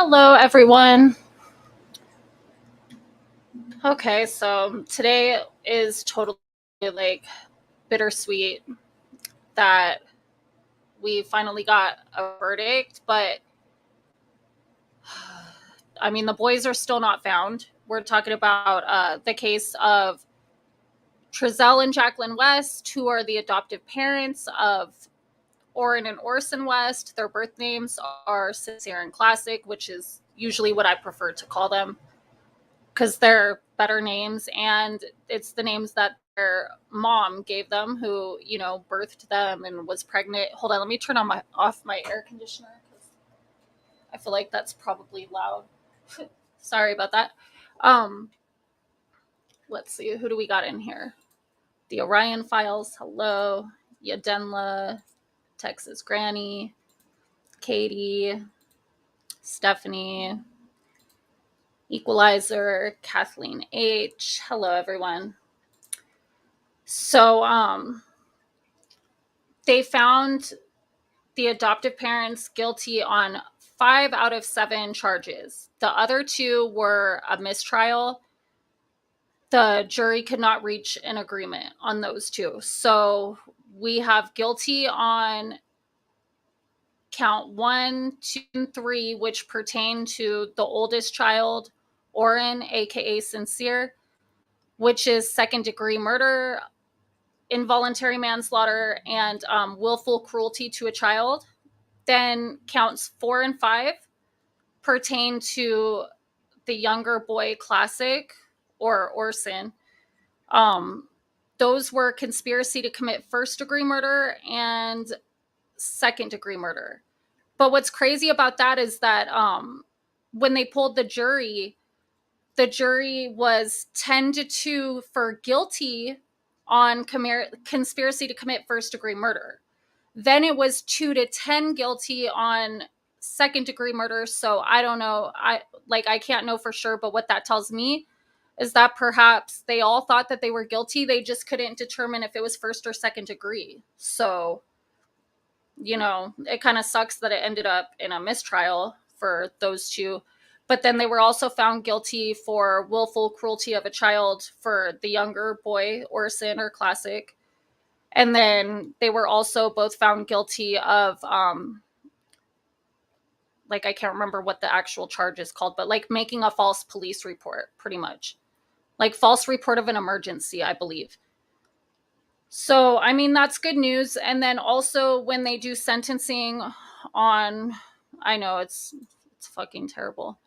Hello, everyone. Okay, so today is totally like bittersweet that we finally got a verdict, but I mean, the boys are still not found. We're talking about the case of Trezell and Jacqueline West, who are the adoptive parents of Orrin and Orson West. Their birth names are Sincere and Classic, which is usually what I prefer to call them because they're better names, and it's the names that their mom gave them, who, you know, birthed them and was pregnant. Hold on, let me turn off my air conditioner because I feel like that's probably loud. Sorry about that. Let's see, who do we got in here? The Orion Files, hello. Yadenla, Texas Granny, Katie, Stephanie, Equalizer, Kathleen H. Hello, everyone. So, they found the adoptive parents guilty on 5 out of 7 charges. The other 2 were a mistrial. The jury could not reach an agreement on those 2. So we have guilty on count 1, 2, and 3, which pertain to the oldest child, Oren, aka Sincere, which is second-degree murder, involuntary manslaughter, and willful cruelty to a child. Then counts 4 and 5 pertain to the younger boy, Classic, or Orson. Those were conspiracy to commit first-degree murder and second-degree murder. But what's crazy about that is that when they polled the jury was 10-2 for guilty on conspiracy to commit first-degree murder. Then it was 2-10 guilty on second-degree murder. So I don't know. I can't know for sure, but what that tells me is that perhaps they all thought that they were guilty. They just couldn't determine if it was first or second degree. So, it kind of sucks that it ended up in a mistrial for those 2. But then they were also found guilty for willful cruelty of a child for the younger boy, Orson, or Classic. And then they were also both found guilty of, I can't remember what the actual charge is called, but making a false police report, pretty much. False report of an emergency, I believe. So, I mean, that's good news. And then also when they do sentencing on, I know it's fucking terrible.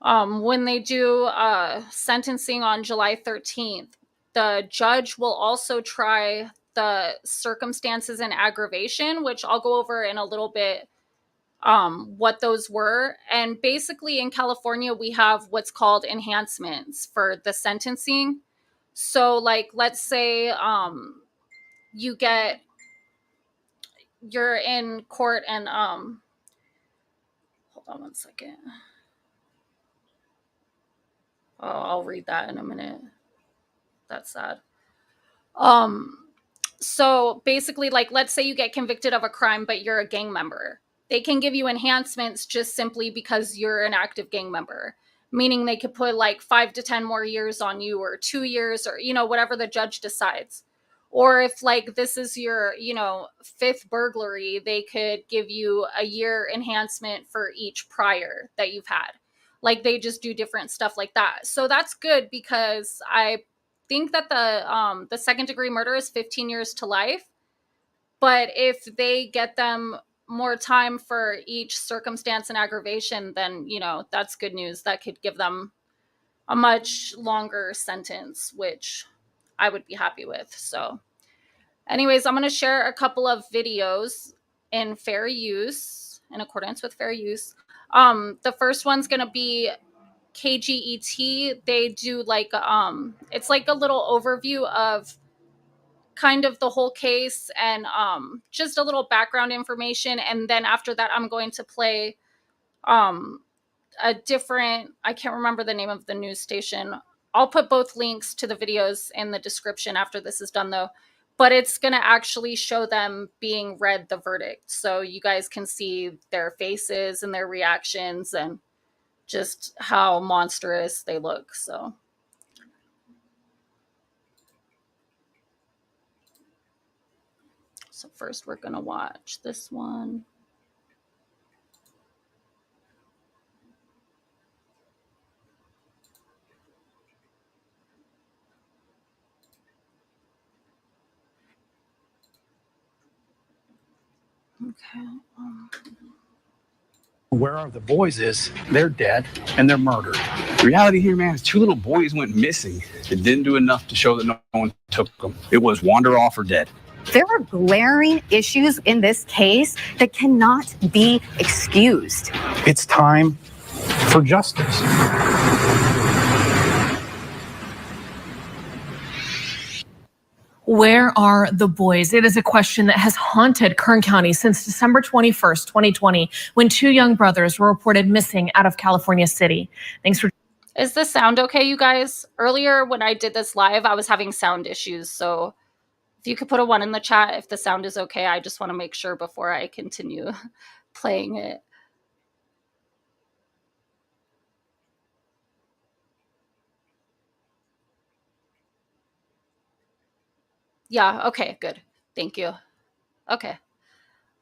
When they do sentencing on July 13th, the judge will also try the circumstances and aggravation, which I'll go over in a little bit what those were. And basically in California, we have what's called enhancements for the sentencing. So let's say you're in court and hold on one second. Oh, I'll read that in a minute. That's sad. So basically, let's say you get convicted of a crime, but you're a gang member. They can give you enhancements just simply because you're an active gang member, meaning they could put 5 to 10 more years on you, or 2 years, or, whatever the judge decides. Or if this is your, 5th burglary, they could give you a year enhancement for each prior that you've had. They just do different stuff like that. So that's good, because I think that the second degree murder is 15 years to life. But if they get them more time for each circumstance and aggravation, then, that's good news. That could give them a much longer sentence, which I would be happy with. So anyways, I'm going to share a couple of videos in accordance with fair use. The first one's going to be KGET. They do it's a little overview of kind of the whole case and just a little background information. And then after that, I'm going to play a different, I can't remember the name of the news station. I'll put both links to the videos in the description after this is done, though. But it's going to actually show them being read the verdict. So you guys can see their faces and their reactions and just how monstrous they look. So first we're going to watch this one. Okay. Where are the boys is they're dead and they're murdered. The reality here, man, is 2 little boys went missing. It didn't do enough to show that no one took them. It was wander off or dead. There are glaring issues in this case that cannot be excused. It's time for justice. Where are the boys? It is a question that has haunted Kern County since December 21st, 2020, when 2 young brothers were reported missing out of California City. Thanks for. Is the sound okay, you guys? Earlier when I did this live, I was having sound issues. So if you could put a 1 in the chat if the sound is okay, I just want to make sure before I continue playing it. Yeah, okay, good. Thank you. Okay,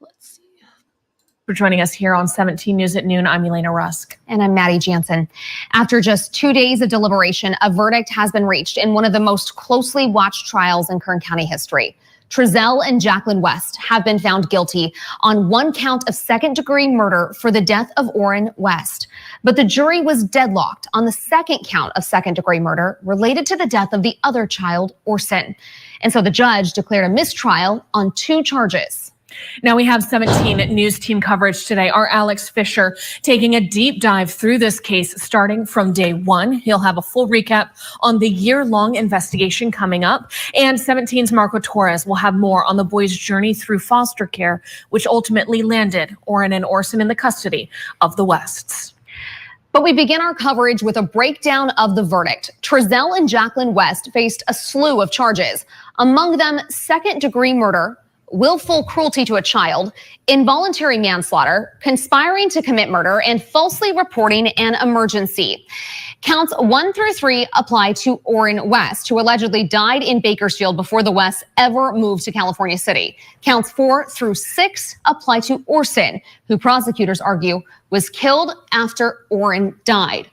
let's see. For joining us here on 17 News at noon. I'm Elena Rusk. And I'm Maddie Jansen. After just 2 days of deliberation, a verdict has been reached in one of the most closely watched trials in Kern County history. Trezell and Jacqueline West have been found guilty on 1 count of second-degree murder for the death of Orrin West. But the jury was deadlocked on the 2nd count of second-degree murder related to the death of the other child, Orson. And so the judge declared a mistrial on 2 charges. Now we have 17 News team coverage today. Our Alex Fisher taking a deep dive through this case starting from day 1. He'll have a full recap on the year-long investigation coming up. And 17's Marco Torres will have more on the boys' journey through foster care, which ultimately landed Orrin and Orson in the custody of the Wests. But we begin our coverage with a breakdown of the verdict. Trezell and Jacqueline West faced a slew of charges, among them second-degree murder, willful cruelty to a child, involuntary manslaughter, conspiring to commit murder, and falsely reporting an emergency. Counts 1 through 3 apply to Orrin West, who allegedly died in Bakersfield before the Wests ever moved to California City. Counts 4 through 6 apply to Orson, who prosecutors argue was killed after Orrin died.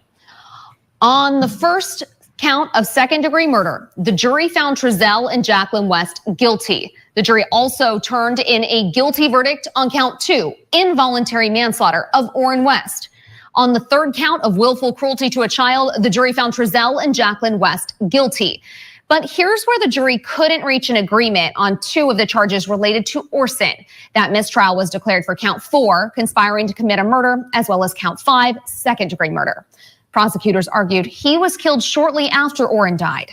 On the first count of second-degree murder, the jury found Trezell and Jacqueline West guilty. The jury also turned in a guilty verdict on count 2, involuntary manslaughter of Orrin West. On the 3rd count of willful cruelty to a child, the jury found Trezell and Jacqueline West guilty. But here's where the jury couldn't reach an agreement on 2 of the charges related to Orson. That mistrial was declared for count 4, conspiring to commit a murder, as well as count 5, second-degree murder. Prosecutors argued he was killed shortly after Orrin died.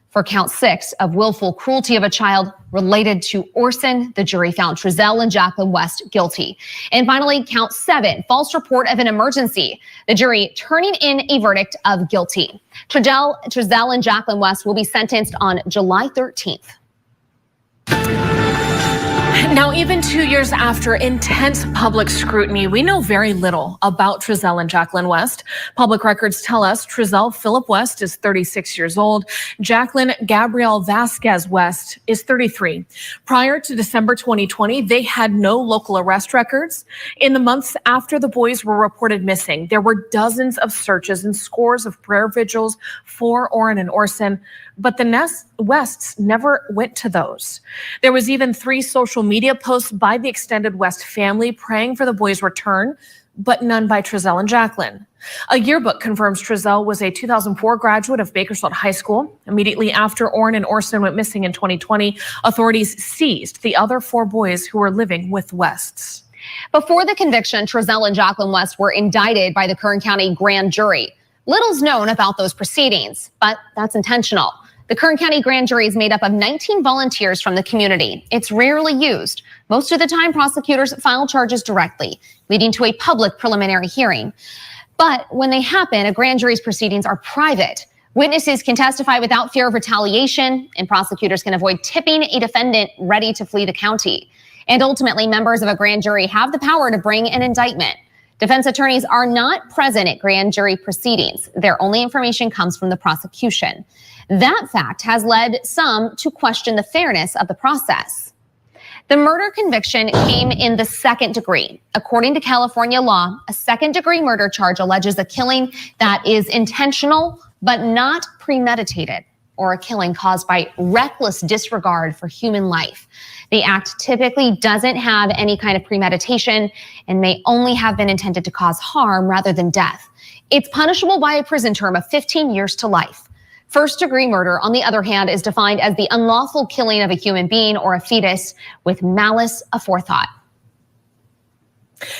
For count 6 of willful cruelty of a child related to Orson, the jury found Trezell and Jacqueline West guilty. And finally, count 7, false report of an emergency. The jury turning in a verdict of guilty. Trezell and Jacqueline West will be sentenced on July 13th. Now, even 2 years after intense public scrutiny, we know very little about Trezell and Jacqueline West. Public records tell us Trezell Philip West is 36 years old. Jacqueline Gabrielle Vasquez West is 33. Prior to December 2020, they had no local arrest records. In the months after the boys were reported missing, there were dozens of searches and scores of prayer vigils for Orrin and Orson, but the Wests never went to those. There was even 3 social media posts by the extended West family praying for the boys' return, but none by Trezell and Jacqueline. A yearbook confirms Trezell was a 2004 graduate of Bakersfield High School. Immediately after Orrin and Orson went missing in 2020, authorities seized the other 4 boys who were living with Wests. Before the conviction, Trezell and Jacqueline West were indicted by the Kern County grand jury. Little's known about those proceedings, but that's intentional. The Kern County grand jury is made up of 19 volunteers from the community. It's rarely used. Most of the time, prosecutors file charges directly, leading to a public preliminary hearing. But when they happen, a grand jury's proceedings are private. Witnesses can testify without fear of retaliation, and prosecutors can avoid tipping a defendant ready to flee the county. And ultimately, members of a grand jury have the power to bring an indictment. Defense attorneys are not present at grand jury proceedings. Their only information comes from the prosecution. That fact has led some to question the fairness of the process. The murder conviction came in the 2nd degree. According to California law, a 2nd-degree murder charge alleges a killing that is intentional but not premeditated, or a killing caused by reckless disregard for human life. The act typically doesn't have any kind of premeditation and may only have been intended to cause harm rather than death. It's punishable by a prison term of 15 years to life. First-degree murder, on the other hand, is defined as the unlawful killing of a human being or a fetus with malice aforethought.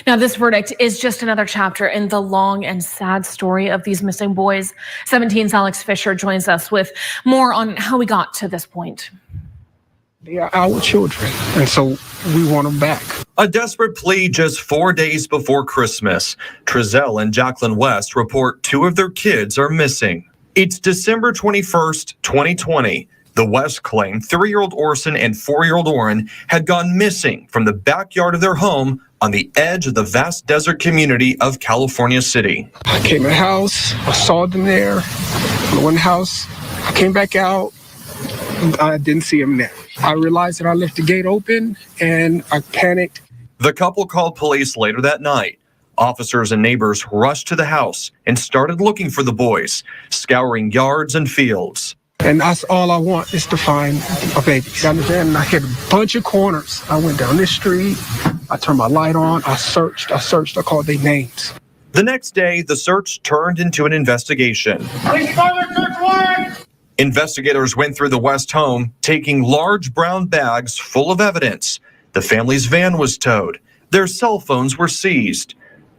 Now, this verdict is just another chapter in the long and sad story of these missing boys. 17's Alex Fisher joins us with more on how we got to this point. They are our children, and so we want them back. A desperate plea just 4 days before Christmas. Trezell and Jacqueline West report 2 of their kids are missing. It's December 21st, 2020. The West claim 3-year-old Orson and 4-year-old Oren had gone missing from the backyard of their home on the edge of the vast desert community of California City. I came in the house, I saw them there, in one house. I came back out, I didn't see them there. I realized that I left the gate open and I panicked. The couple called police later that night. Officers and neighbors rushed to the house and started looking for the boys, scouring yards and fields. And that's all I want is to find a baby. You understand? And I hit a bunch of corners. I went down this street. I turned my light on. I searched. I called their names. The next day, the search turned into an investigation. Investigators went through the West home, taking large brown bags full of evidence. The family's van was towed. Their cell phones were seized.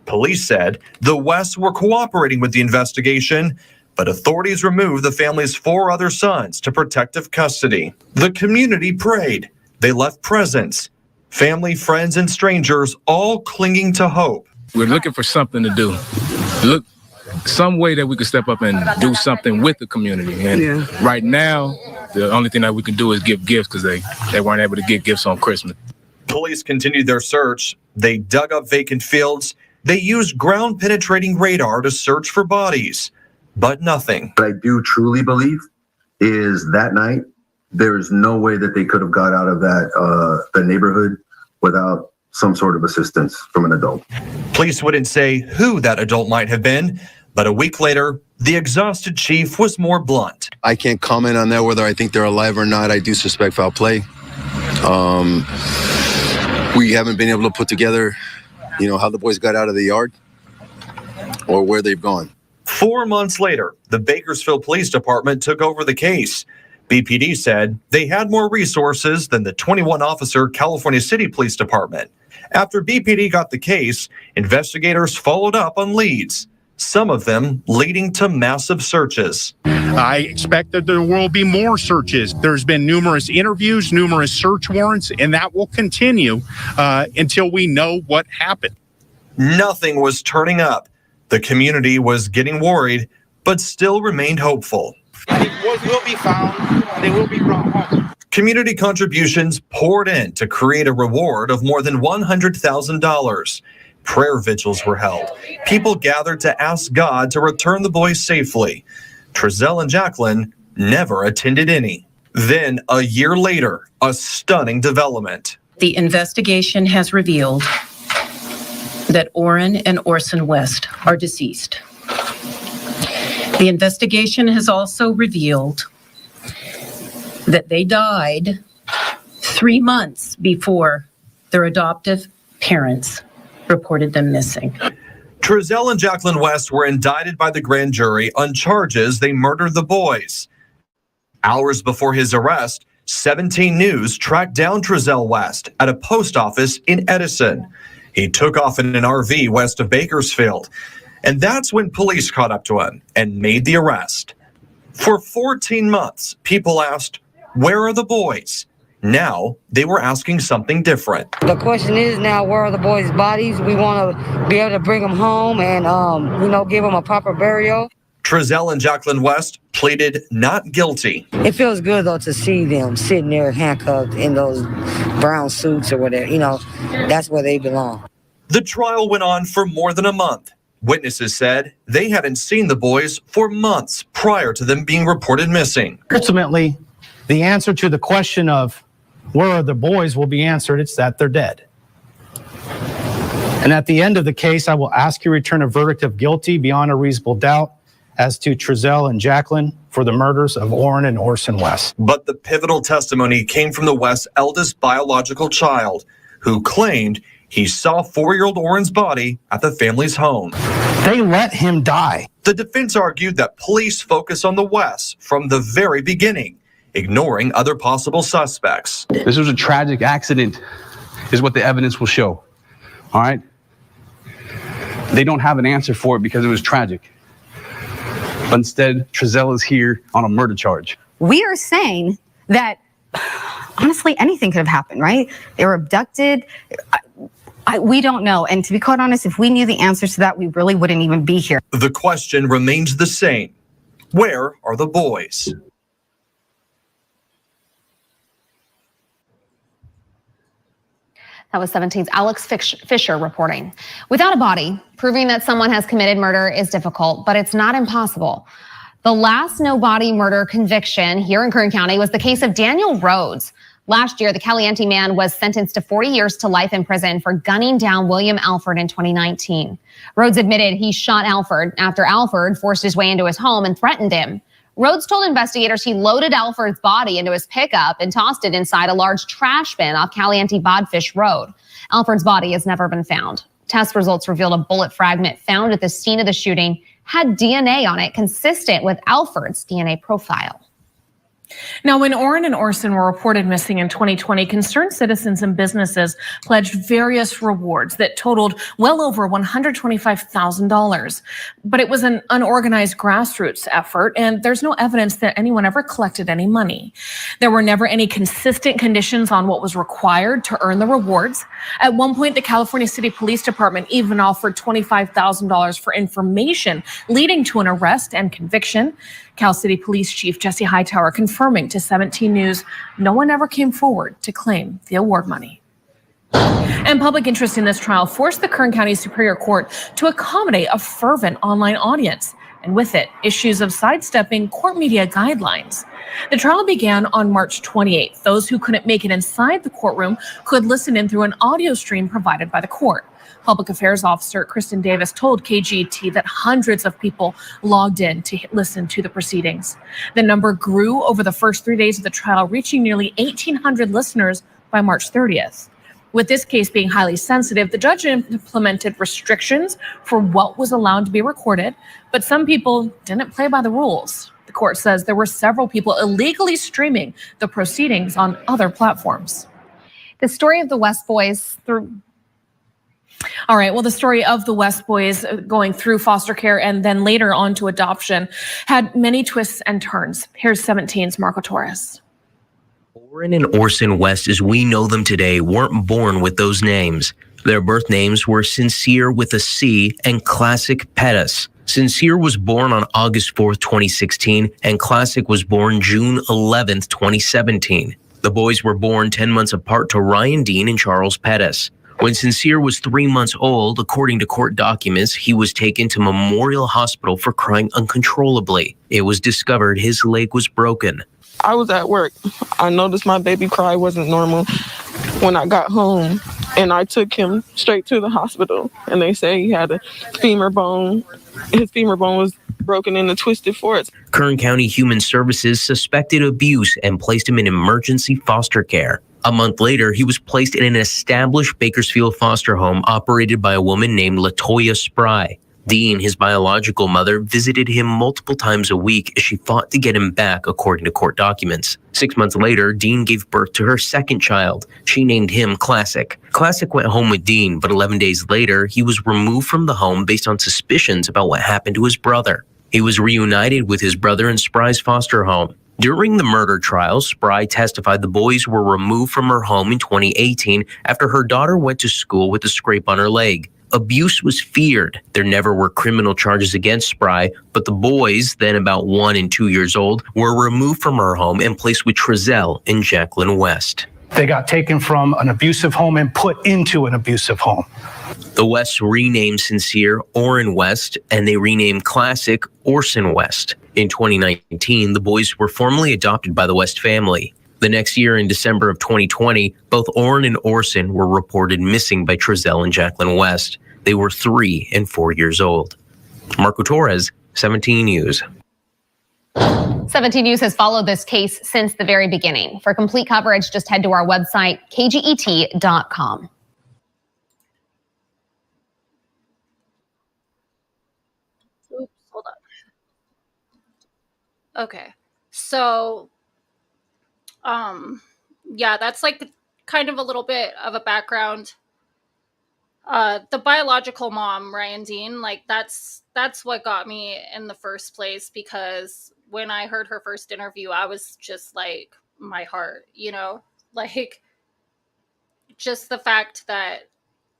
Police said the Wests were cooperating with the investigation, but authorities removed the family's 4 other sons to protective custody. The community prayed. They left presents. Family, friends, and strangers all clinging to hope. We're looking for something to do. Look, some way that we could step up and do something with the community. And right now, the only thing that we can do is give gifts because they weren't able to get gifts on Christmas. Police continued their search. They dug up vacant fields. They used ground-penetrating radar to search for bodies, but nothing. What I do truly believe is that night, there's no way that they could have got out of that the neighborhood without some sort of assistance from an adult. Police wouldn't say who that adult might have been, but a week later, the exhausted chief was more blunt. I can't comment on that, whether I think they're alive or not. I do suspect foul play. We haven't been able to put together, how the boys got out of the yard or where they've gone. 4 months later, the Bakersfield Police Department took over the case. BPD said they had more resources than the 21-officer California City Police Department. After BPD got the case, investigators followed up on leads, some of them leading to massive searches. I expect that there will be more searches. There's been numerous interviews, numerous search warrants, and that will continue until we know what happened. Nothing was turning up. The community was getting worried, but still remained hopeful. The boys will be found. They will be brought home. Community contributions poured in to create a reward of more than $100,000. Prayer vigils were held. People gathered to ask God to return the boys safely. Trezell and Jacqueline never attended any. Then, a year later, a stunning development. The investigation has revealed that Oren and Orson West are deceased. The investigation has also revealed that they died 3 months before their adoptive parents reported them missing. Trezell and Jacqueline West were indicted by the grand jury on charges they murdered the boys. Hours before his arrest, 17 News tracked down Trezell West at a post office in Edison. He took off in an RV west of Bakersfield. And that's when police caught up to him and made the arrest. For 14 months, people asked, where are the boys? Now, they were asking something different. The question is now, where are the boys' bodies? We want to be able to bring them home and, give them a proper burial. Trezell and Jacqueline West pleaded not guilty. It feels good, though, to see them sitting there handcuffed in those brown suits or whatever. That's where they belong. The trial went on for more than a month. Witnesses said they hadn't seen the boys for months prior to them being reported missing. Ultimately, the answer to the question of where are the boys will be answered. It's that they're dead. And at the end of the case, I will ask you to return a verdict of guilty beyond a reasonable doubt as to Trezell and Jacqueline for the murders of Oren and Orson West. But the pivotal testimony came from the West's eldest biological child, who claimed he saw 4-year-old Oren's body at the family's home. They let him die. The defense argued that police focused on the West from the very beginning, ignoring other possible suspects. This was a tragic accident, is what the evidence will show. All right? They don't have an answer for it because it was tragic. But instead, Trezell is here on a murder charge. We are saying that honestly, anything could have happened, right? They were abducted. We don't know. And to be quite honest, if we knew the answers to that, we really wouldn't even be here. The question remains the same. Where are the boys? That was 17's Alex Fisher reporting. Without a body, proving that someone has committed murder is difficult, but it's not impossible. The last no-body murder conviction here in Kern County was the case of Daniel Rhodes. Last year, the Caliente man was sentenced to 40 years to life in prison for gunning down William Alford in 2019. Rhodes admitted he shot Alford after Alford forced his way into his home and threatened him. Rhodes told investigators he loaded Alford's body into his pickup and tossed it inside a large trash bin off Caliente Bodfish Road. Alford's body has never been found. Test results revealed a bullet fragment found at the scene of the shooting had DNA on it consistent with Alford's DNA profile. Now, when Orrin and Orson were reported missing in 2020, concerned citizens and businesses pledged various rewards that totaled well over $125,000. But it was an unorganized grassroots effort, and there's no evidence that anyone ever collected any money. There were never any consistent conditions on what was required to earn the rewards. At one point, the California City Police Department even offered $25,000 for information leading to an arrest and conviction. Cal City Police Chief Jesse Hightower confirming to 17 News no one ever came forward to claim the award money. And public interest in this trial forced the Kern County Superior Court to accommodate a fervent online audience, and with it, issues of sidestepping court media guidelines. The trial began on March 28th. Those who couldn't make it inside the courtroom could listen in through an audio stream provided by the court. Public Affairs Officer Kristen Davis told KGT that hundreds of people logged in to listen to the proceedings. The number grew over the first 3 days of the trial, reaching nearly 1,800 listeners by March 30th. With this case being highly sensitive, the judge implemented restrictions for what was allowed to be recorded, but some people didn't play by the rules. The court says there were several people illegally streaming the proceedings on other platforms. The story of the West Boys All right, well, the story of the West Boys going through foster care and then later on to adoption had many twists and turns. Here's 17's Marco Torres. Orrin and Orson West, as we know them today, weren't born with those names. Their birth names were Sincere with a C and Classic Pettis. Sincere was born on August 4th, 2016, and Classic was born June 11th, 2017. The boys were born 10 months apart to Ryan Dean and Charles Pettis. When Sincere was 3 months old, according to court documents, he was taken to Memorial Hospital for crying uncontrollably. It was discovered his leg was broken. I was at work. I noticed my baby cry wasn't normal when I got home, and I took him straight to the hospital, and they say he had a femur bone. His femur bone was broken into twisted forks. Kern County Human Services suspected abuse and placed him in emergency foster care. A month later, he was placed in an established Bakersfield foster home operated by a woman named LaToya Spry. Dean, his biological mother, visited him multiple times a week as she fought to get him back, according to court documents. 6 months later, Dean gave birth to her second child. She named him Classic. Classic went home with Dean, but 11 days later, he was removed from the home based on suspicions about what happened to his brother. He was reunited with his brother in Spry's foster home. During the murder trial, Spry testified the boys were removed from her home in 2018 after her daughter went to school with a scrape on her leg. Abuse was feared. There never were criminal charges against Spry, but the boys, then about 1 and 2 years old, were removed from her home and placed with Trezell and Jacqueline West. They got taken from an abusive home and put into an abusive home. The Wests renamed Sincere Orrin West, and they renamed Classic Orson West. In 2019, the boys were formally adopted by the West family. The next year, in December of 2020, both Orrin and Orson were reported missing by Trezell and Jacqueline West. They were 3 and 4 years old. Marco Torres, 17 News. 17 News has followed this case since the very beginning. For complete coverage, just head to our website, kget.com. Oops, hold on. Okay, so, yeah, that's like kind of a little bit of a background. The biological mom, Ryan Dean, like that's what got me in the first place, because when I heard her first interview, I was just like, my heart, you know? Like, just the fact that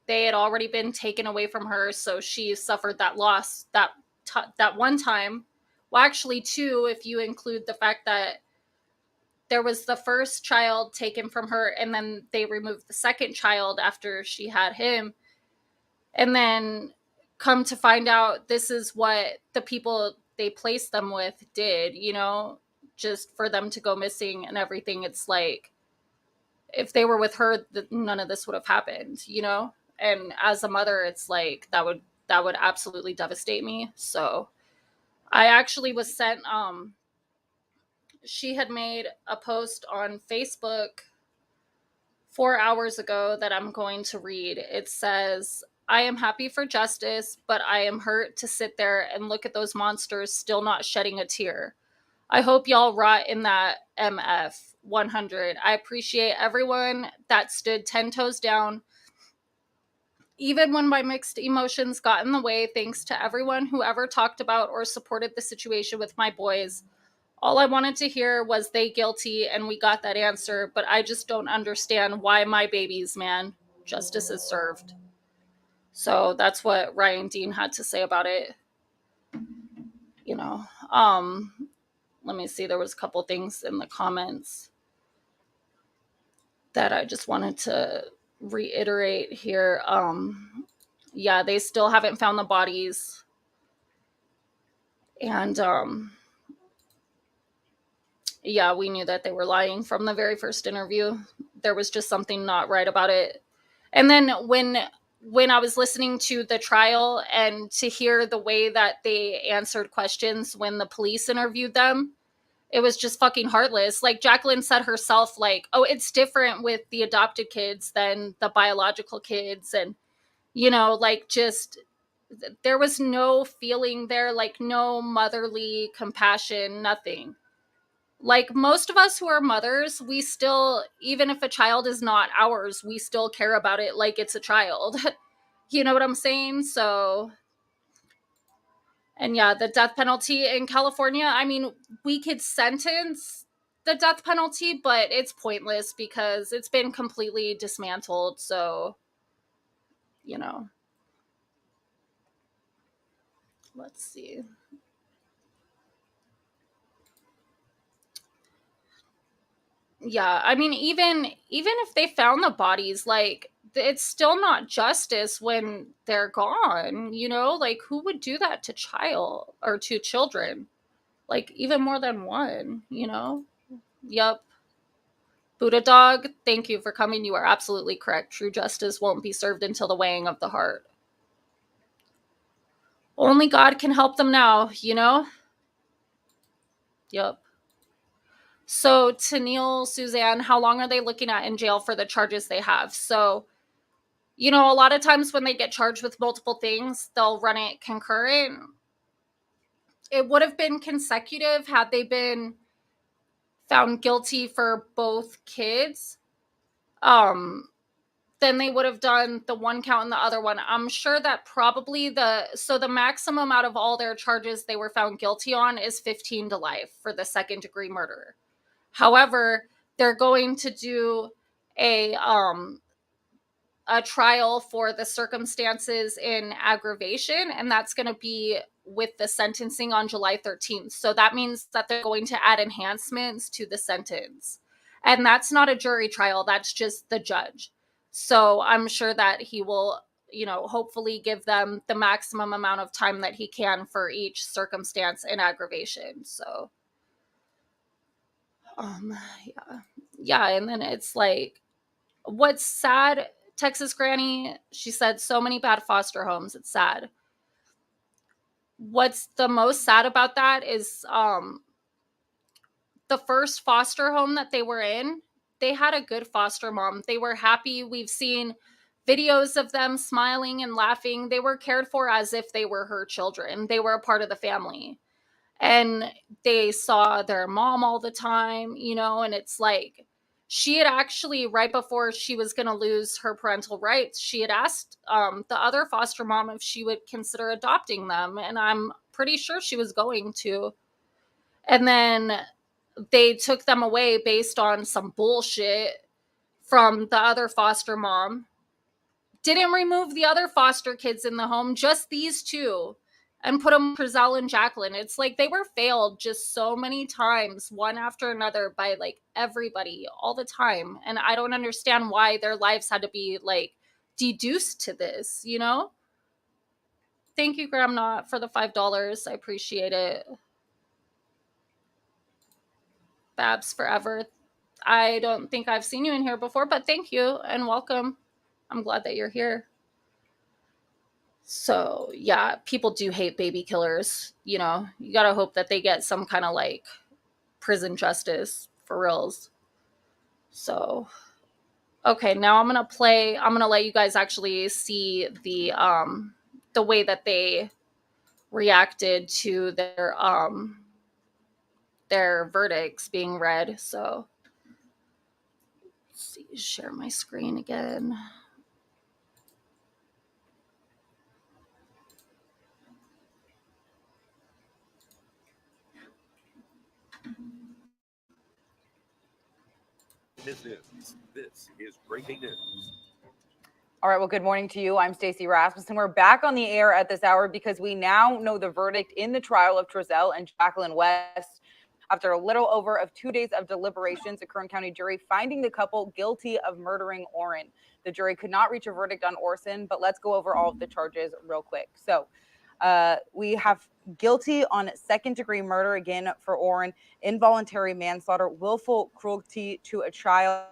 they had already been taken away from her, so she suffered that loss that one time. Well, actually, two, if you include the fact that there was the first child taken from her, and then they removed the second child after she had him. And then come to find out this is what the people they placed them with did, you know, just for them to go missing and everything. It's like, if they were with her, none of this would have happened, you know? And as a mother, it's like, that would absolutely devastate me. So I actually was sent, she had made a post on Facebook 4 hours ago that I'm going to read. It says, I am happy for justice, but I am hurt to sit there and look at those monsters still not shedding a tear. I hope y'all rot in that MF 100. I appreciate everyone that stood 10 toes down, even when my mixed emotions got in the way. Thanks to everyone who ever talked about or supported the situation with my boys. All I wanted to hear was they guilty, and we got that answer, but I just don't understand why my babies, man. Justice is served. So that's what Ryan Dean had to say about it. You know, let me see. There was a couple things in the comments that I just wanted to reiterate here. Yeah, they still haven't found the bodies. And yeah, we knew that they were lying from the very first interview. There was just something not right about it. And then when I was listening to the trial and to hear the way that they answered questions when the police interviewed them, it was just fucking heartless. Like Jacqueline said herself, like, oh, it's different with the adopted kids than the biological kids. And, you know, like, just, there was no feeling there, like no motherly compassion, nothing. Like most of us who are mothers, we still, even if a child is not ours, we still care about it like it's a child. You know what I'm saying? So, and yeah, the death penalty in California, I mean, we could sentence the death penalty, but it's pointless because it's been completely dismantled. So, you know, let's see. Yeah, I mean, even if they found the bodies, like, it's still not justice when they're gone, you know? Like, who would do that to child or to children? Like, even more than one, you know? Yup. Buddha Dog, thank you for coming. You are absolutely correct. True justice won't be served until the weighing of the heart. Only God can help them now, you know? Yup. So, Tennille, Suzanne, how long are they looking at in jail for the charges they have? So, you know, a lot of times when they get charged with multiple things, they'll run it concurrent. It would have been consecutive had they been found guilty for both kids. Then they would have done the one count and the other one. I'm sure that probably the maximum out of all their charges they were found guilty on is 15 to life for the second degree murder. However, they're going to do a trial for the circumstances in aggravation, and that's going to be with the sentencing on July 13th. So that means that they're going to add enhancements to the sentence. And that's not a jury trial, that's just the judge. So I'm sure that he will, you know, hopefully give them the maximum amount of time that he can for each circumstance in aggravation. So yeah, and then it's like, what's sad, Texas Granny, she said so many bad foster homes. It's sad. What's the most sad about that is the first foster home that they were in, they had a good foster mom. They were happy. We've seen videos of them smiling and laughing. They were cared for as if they were her children. They were a part of the family. And they saw their mom all the time, you know, and it's like, she had actually, right before she was going to lose her parental rights, she had asked the other foster mom if she would consider adopting them. And I'm pretty sure she was going to. And then they took them away based on some bullshit from the other foster mom. Didn't remove the other foster kids in the home, just these two, and put them Trezell and Jacqueline. It's like they were failed just so many times, one after another, by like everybody all the time. And I don't understand why their lives had to be like deduced to this, you know? Thank you, Graham Knott, for the $5. I appreciate it. Babs forever. I don't think I've seen you in here before, but thank you and welcome. I'm glad that you're here. So, yeah, people do hate baby killers. You know, you got to hope that they get some kind of like prison justice for reals. So, okay, now I'm going to let you guys actually see the way that they reacted to their verdicts being read. So, let's see, share my screen again. This is breaking news. All right, well, good morning to you. I'm Stacey Rasmussen. We're back on the air at this hour because we now know the verdict in the trial of Trezell and Jacqueline West. After a little over 2 days of deliberations, a Kern County jury finding the couple guilty of murdering Orrin. The jury could not reach a verdict on Orson, but let's go over all of the charges real quick. So we have guilty on second-degree murder, again, for Orrin, involuntary manslaughter, willful cruelty to a child.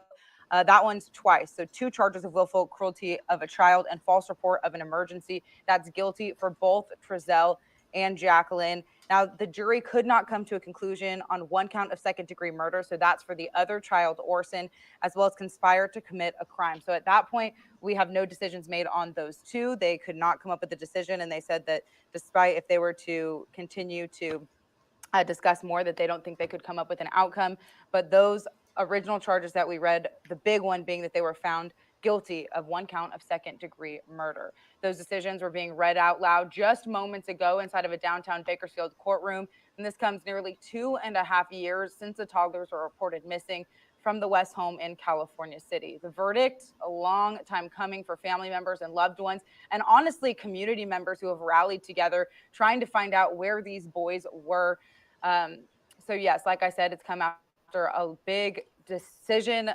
That one's twice. So 2 charges of willful cruelty of a child and false report of an emergency. That's guilty for both Trezell and Jacqueline. Now, the jury could not come to a conclusion on 1 count of second-degree murder. So that's for the other child, Orson, as well as conspire to commit a crime. So at that point, we have no decisions made on those 2. They could not come up with a decision. And they said that despite if they were to continue to discuss more, that they don't think they could come up with an outcome. But those original charges that we read, the big one being that they were found guilty of 1 count of second-degree murder. Those decisions were being read out loud just moments ago inside of a downtown Bakersfield courtroom. And this comes nearly 2.5 years since the toddlers were reported missing from the West home in California City. The verdict, a long time coming for family members and loved ones, and honestly, community members who have rallied together trying to find out where these boys were. So yes, like I said, it's come after a big decision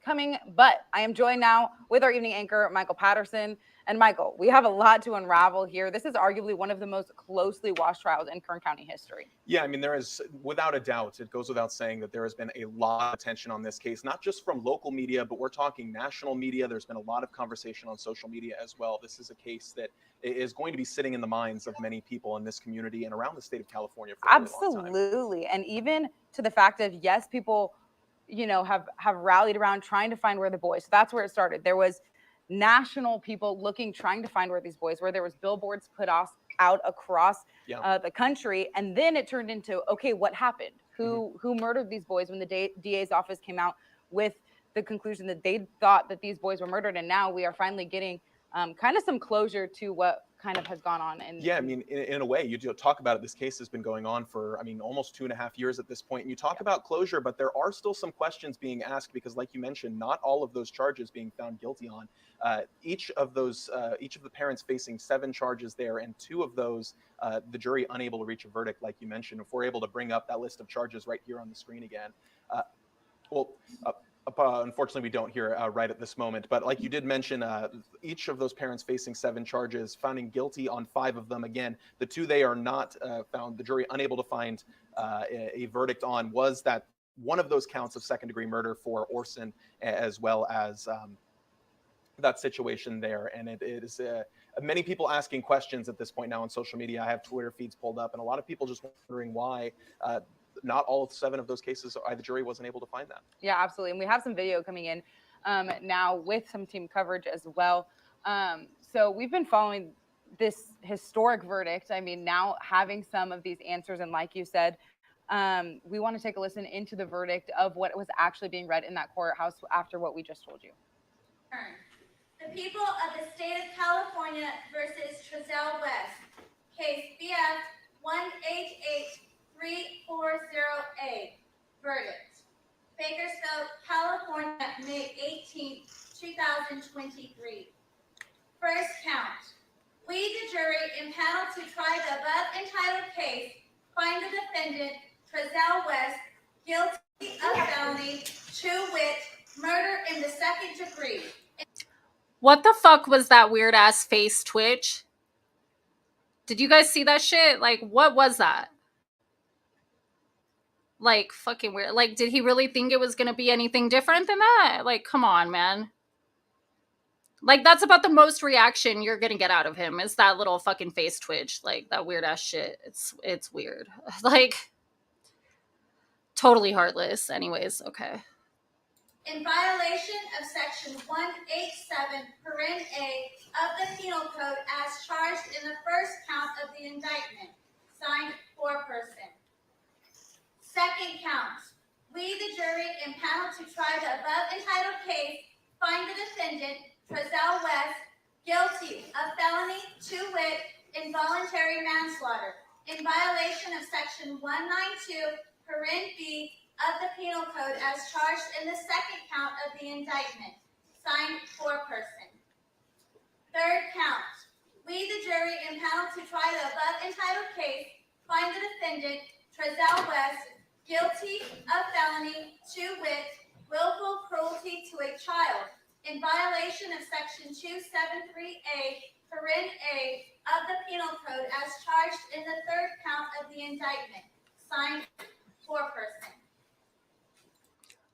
coming, but I am joined now with our evening anchor, Michael Patterson. And Michael, we have a lot to unravel here. This is arguably one of the most closely watched trials in Kern County history. Yeah, I mean, there is, without a doubt, it goes without saying that there has been a lot of attention on this case, not just from local media, but we're talking national media. There's been a lot of conversation on social media as well. This is a case that is going to be sitting in the minds of many people in this community and around the state of California for a really long time. Absolutely. And even to the fact of, yes, people, you know, have rallied around trying to find where the boys. So that's where it started. There was national people trying to find where these boys were. There was billboards put out across the country. And then it turned into, okay, what happened? Who murdered these boys when the DA's office came out with the conclusion that they thought that these boys were murdered. And now we are finally getting kind of some closure to what kind of has gone on. And yeah, I mean, in a way, you do talk about it. This case has been going on for, I mean, almost 2.5 years at this point. And you talk about closure, but there are still some questions being asked because, like you mentioned, not all of those charges being found guilty on. Each of the parents facing 7 charges there, and 2 of those, the jury unable to reach a verdict, like you mentioned. If we're able to bring up that list of charges right here on the screen again, unfortunately, we don't hear right at this moment. But like you did mention, each of those parents facing 7 charges, finding guilty on 5 of them. Again, the 2 they are not found, the jury unable to find a verdict on, was that one of those counts of second-degree murder for Orson, as well as that situation there. And it is many people asking questions at this point now on social media. I have Twitter feeds pulled up, and a lot of people just wondering why not all 7 of those cases, the jury wasn't able to find that. Yeah, absolutely. And we have some video coming in now with some team coverage as well. So we've been following this historic verdict. I mean, now having some of these answers, and like you said, we want to take a listen into the verdict of what was actually being read in that courthouse after what we just told you. The people of the state of California versus Trezell West, case BF 188-340A Verdict. Bakersfield, California, May 18, 2023. First count. We, the jury, impaneled to try the above entitled case, find the defendant, Trezell West, guilty of felony, to wit, murder in the second degree. What the fuck was that weird ass face twitch? Did you guys see that shit? Like, what was that? Like, fucking weird. Like, did he really think it was gonna be anything different than that? Like, come on, man. Like, that's about the most reaction you're gonna get out of him, is that little fucking face twitch. Like, that weird ass shit. It's weird. Like, totally heartless. Anyways, okay. In violation of Section 187, A of the Penal Code as charged in the first count of the indictment. Signed, foreperson. Second count. We, the jury, impaneled to try the above entitled case, find the defendant, Trezell West, guilty of felony, to wit, involuntary manslaughter, in violation of Section 192, B of the Penal Code as charged in the second count of the indictment. Signed, foreperson. Third count. We, the jury, impaneled to try the above entitled case, find the defendant, Trezell West, guilty of felony, to wit, willful cruelty to a child, in violation of Section 273A, of the Penal Code as charged in the third count of the indictment. Signed, foreperson.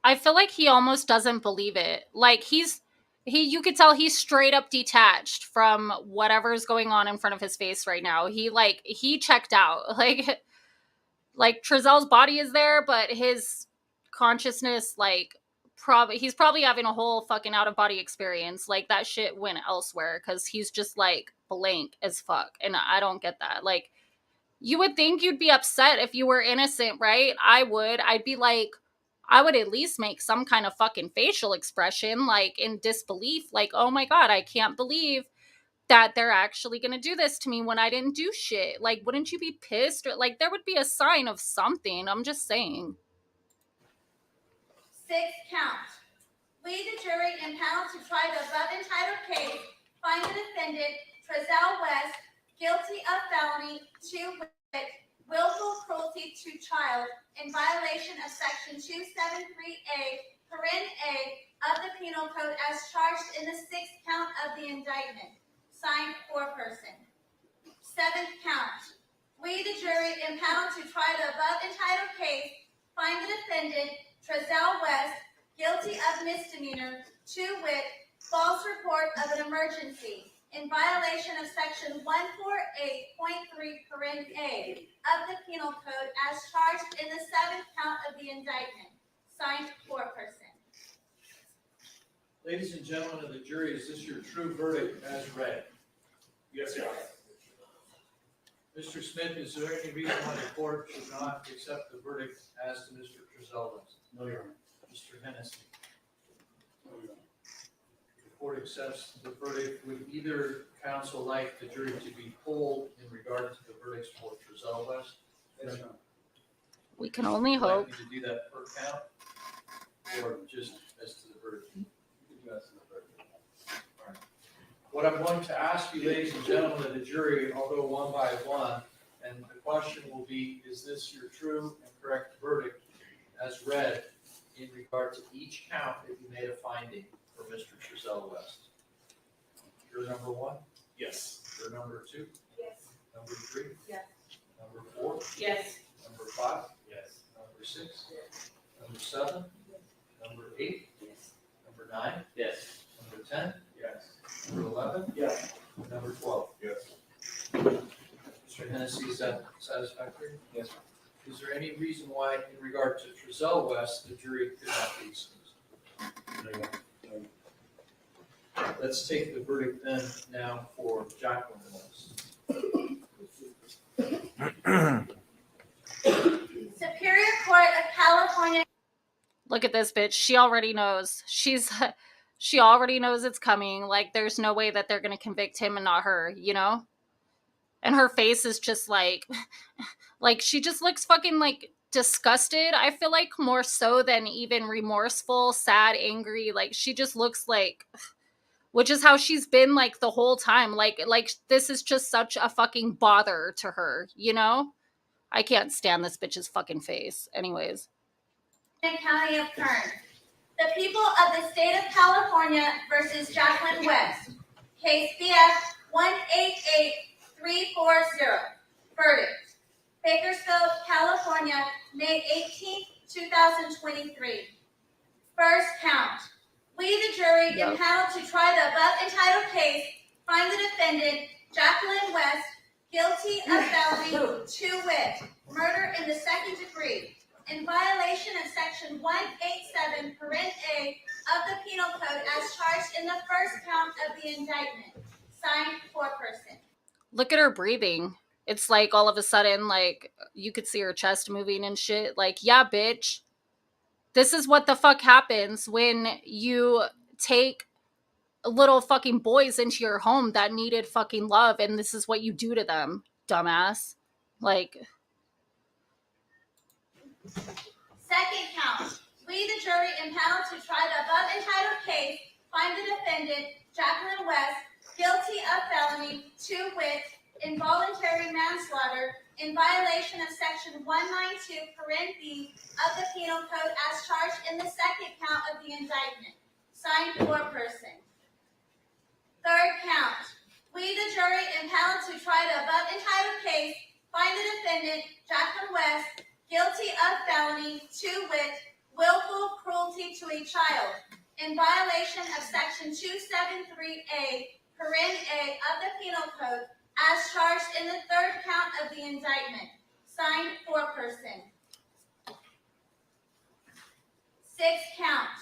I feel like he almost doesn't believe it. Like, you could tell he's straight up detached from whatever's going on in front of his face right now. He checked out. Like Trezell's body is there, but his consciousness, like, he's probably having a whole fucking out of body experience. Like, that shit went elsewhere because he's just like blank as fuck. And I don't get that. Like, you would think you'd be upset if you were innocent, right? I would. I'd be like, I would at least make some kind of fucking facial expression, like in disbelief, like, oh my God, I can't believe that they're actually going to do this to me when I didn't do shit. Like, wouldn't you be pissed? Or, like, there would be a sign of something. I'm just saying. Sixth count. We, the jury, impaneled to try the above entitled case, find the defendant, Trezell West, guilty of felony, to wit, willful cruelty to child, in violation of Section 273A, of the Penal Code as charged in the sixth count of the indictment. Signed, foreperson. Seventh count. We, the jury, impaneled to try the above entitled case, find the defendant, Trezell West, guilty of misdemeanor, to wit, false report of an emergency, in violation of Section 148.3, A of the Penal Code as charged in the seventh count of the indictment. Signed, foreperson. Ladies and gentlemen of the jury, is this your true verdict as read? Yes, Your Honor. Mr. Smith, is there any reason why the court should not accept the verdict as to Mr. Trezell West? No, Your Honor. Mr. Hennessy, No, Your Honor. the court accepts the verdict. Would either counsel like the jury to be polled in regard to the verdicts for Trezell West? Yes, Your Honor. We can only Would you hope. like me to do that per count or just as to the verdict? You can do that to the verdict. What I'm going to ask you, ladies and gentlemen of the jury, I'll go one by one, and the question will be, is this your true and correct verdict as read in regard to each count that you made a finding for Mr. Trezell West? Juror number one? Yes. Juror number two? Yes. Number three? Yes. Number four? Yes. Number five? Yes. Number six? Number seven? Number eight? Yes. Number nine? Yes. Number 10? Yes. Number 11? Yes. Number 12? Yes. Mr. Hennessy, is that satisfactory? Yes. Is there any reason why, in regard to Trezell West, the jury could not be excused? No, Your Honor. Let's take the verdict then now for Jacqueline West. Superior Court of California. Look at this bitch. She already knows. She already knows it's coming. Like, there's no way that they're going to convict him and not her, you know? And her face is just like, like, she just looks fucking like disgusted, I feel like, more so than even remorseful, sad, angry. Like, she just looks like, which is how she's been like the whole time. Like this is just such a fucking bother to her, you know? I can't stand this bitch's fucking face. Anyways. County of Kern. The people of the state of California versus Jacqueline West. Case BF 188340. Verdict. Bakersfield, California, May 18, 2023. First count. We, the jury, impaneled to try the above entitled case, find the defendant, Jacqueline West, guilty of felony, to wit, murder in the second degree, in violation of Section 187, Parent A of the Penal Code as charged in the first count of the indictment. Signed, foreperson. Look at her breathing. It's like all of a sudden, like, you could see her chest moving and shit. Like, yeah, bitch. This is what the fuck happens when you take little fucking boys into your home that needed fucking love, and this is what you do to them, dumbass. Like... Second count. We, the jury, impaneled to try the above entitled case, find the defendant, Jacqueline West, guilty of felony, to wit, involuntary manslaughter, in violation of Section 192, Parent B of the Penal Code as charged in the second count of the indictment. Signed, foreperson. Third count. We, the jury, impaneled to try the above entitled case, find the defendant, Jacqueline West, guilty of felony, to wit, willful cruelty to a child, in violation of Section 273A, Parent A of the Penal Code, as charged in the third count of the indictment. Signed, foreperson. Sixth count.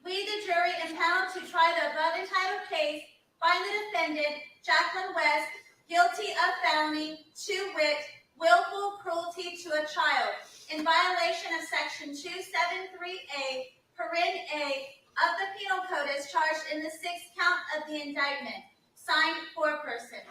We, the jury, impaneled to try the above entitled case, find the defendant, Jacqueline West, guilty of felony, to wit, willful cruelty to a child, in violation of Section 273A, Parent A of the Penal Code as charged in the sixth count of the indictment. Signed, foreperson.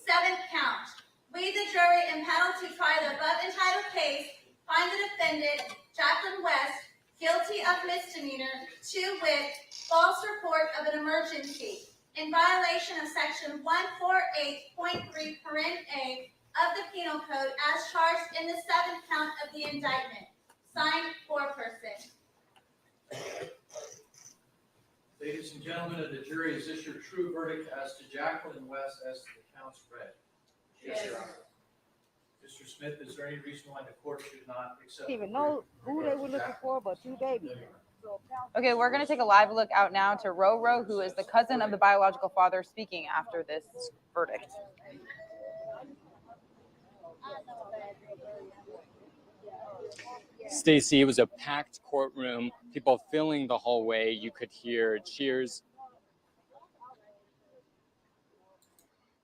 Seventh count. We, the jury, impaneled to try the above entitled case, find the defendant, Jacqueline West, guilty of misdemeanor, to wit, false report of an emergency, in violation of Section 148.3, Parent A of the Penal Code as charged in the seventh count of the indictment. Signed, foreperson. Ladies and gentlemen of the jury, is this your true verdict as to Jacqueline West as to the counts read? Yes, Your Honor. Mr. Smith, is there any reason why the court should not accept? Even know who they were looking for, but two babies. Okay, we're going to take a live look out now to Roro, who is the cousin of the biological father, speaking after this verdict. Stacey, it was a packed courtroom, people filling the hallway. You could hear cheers.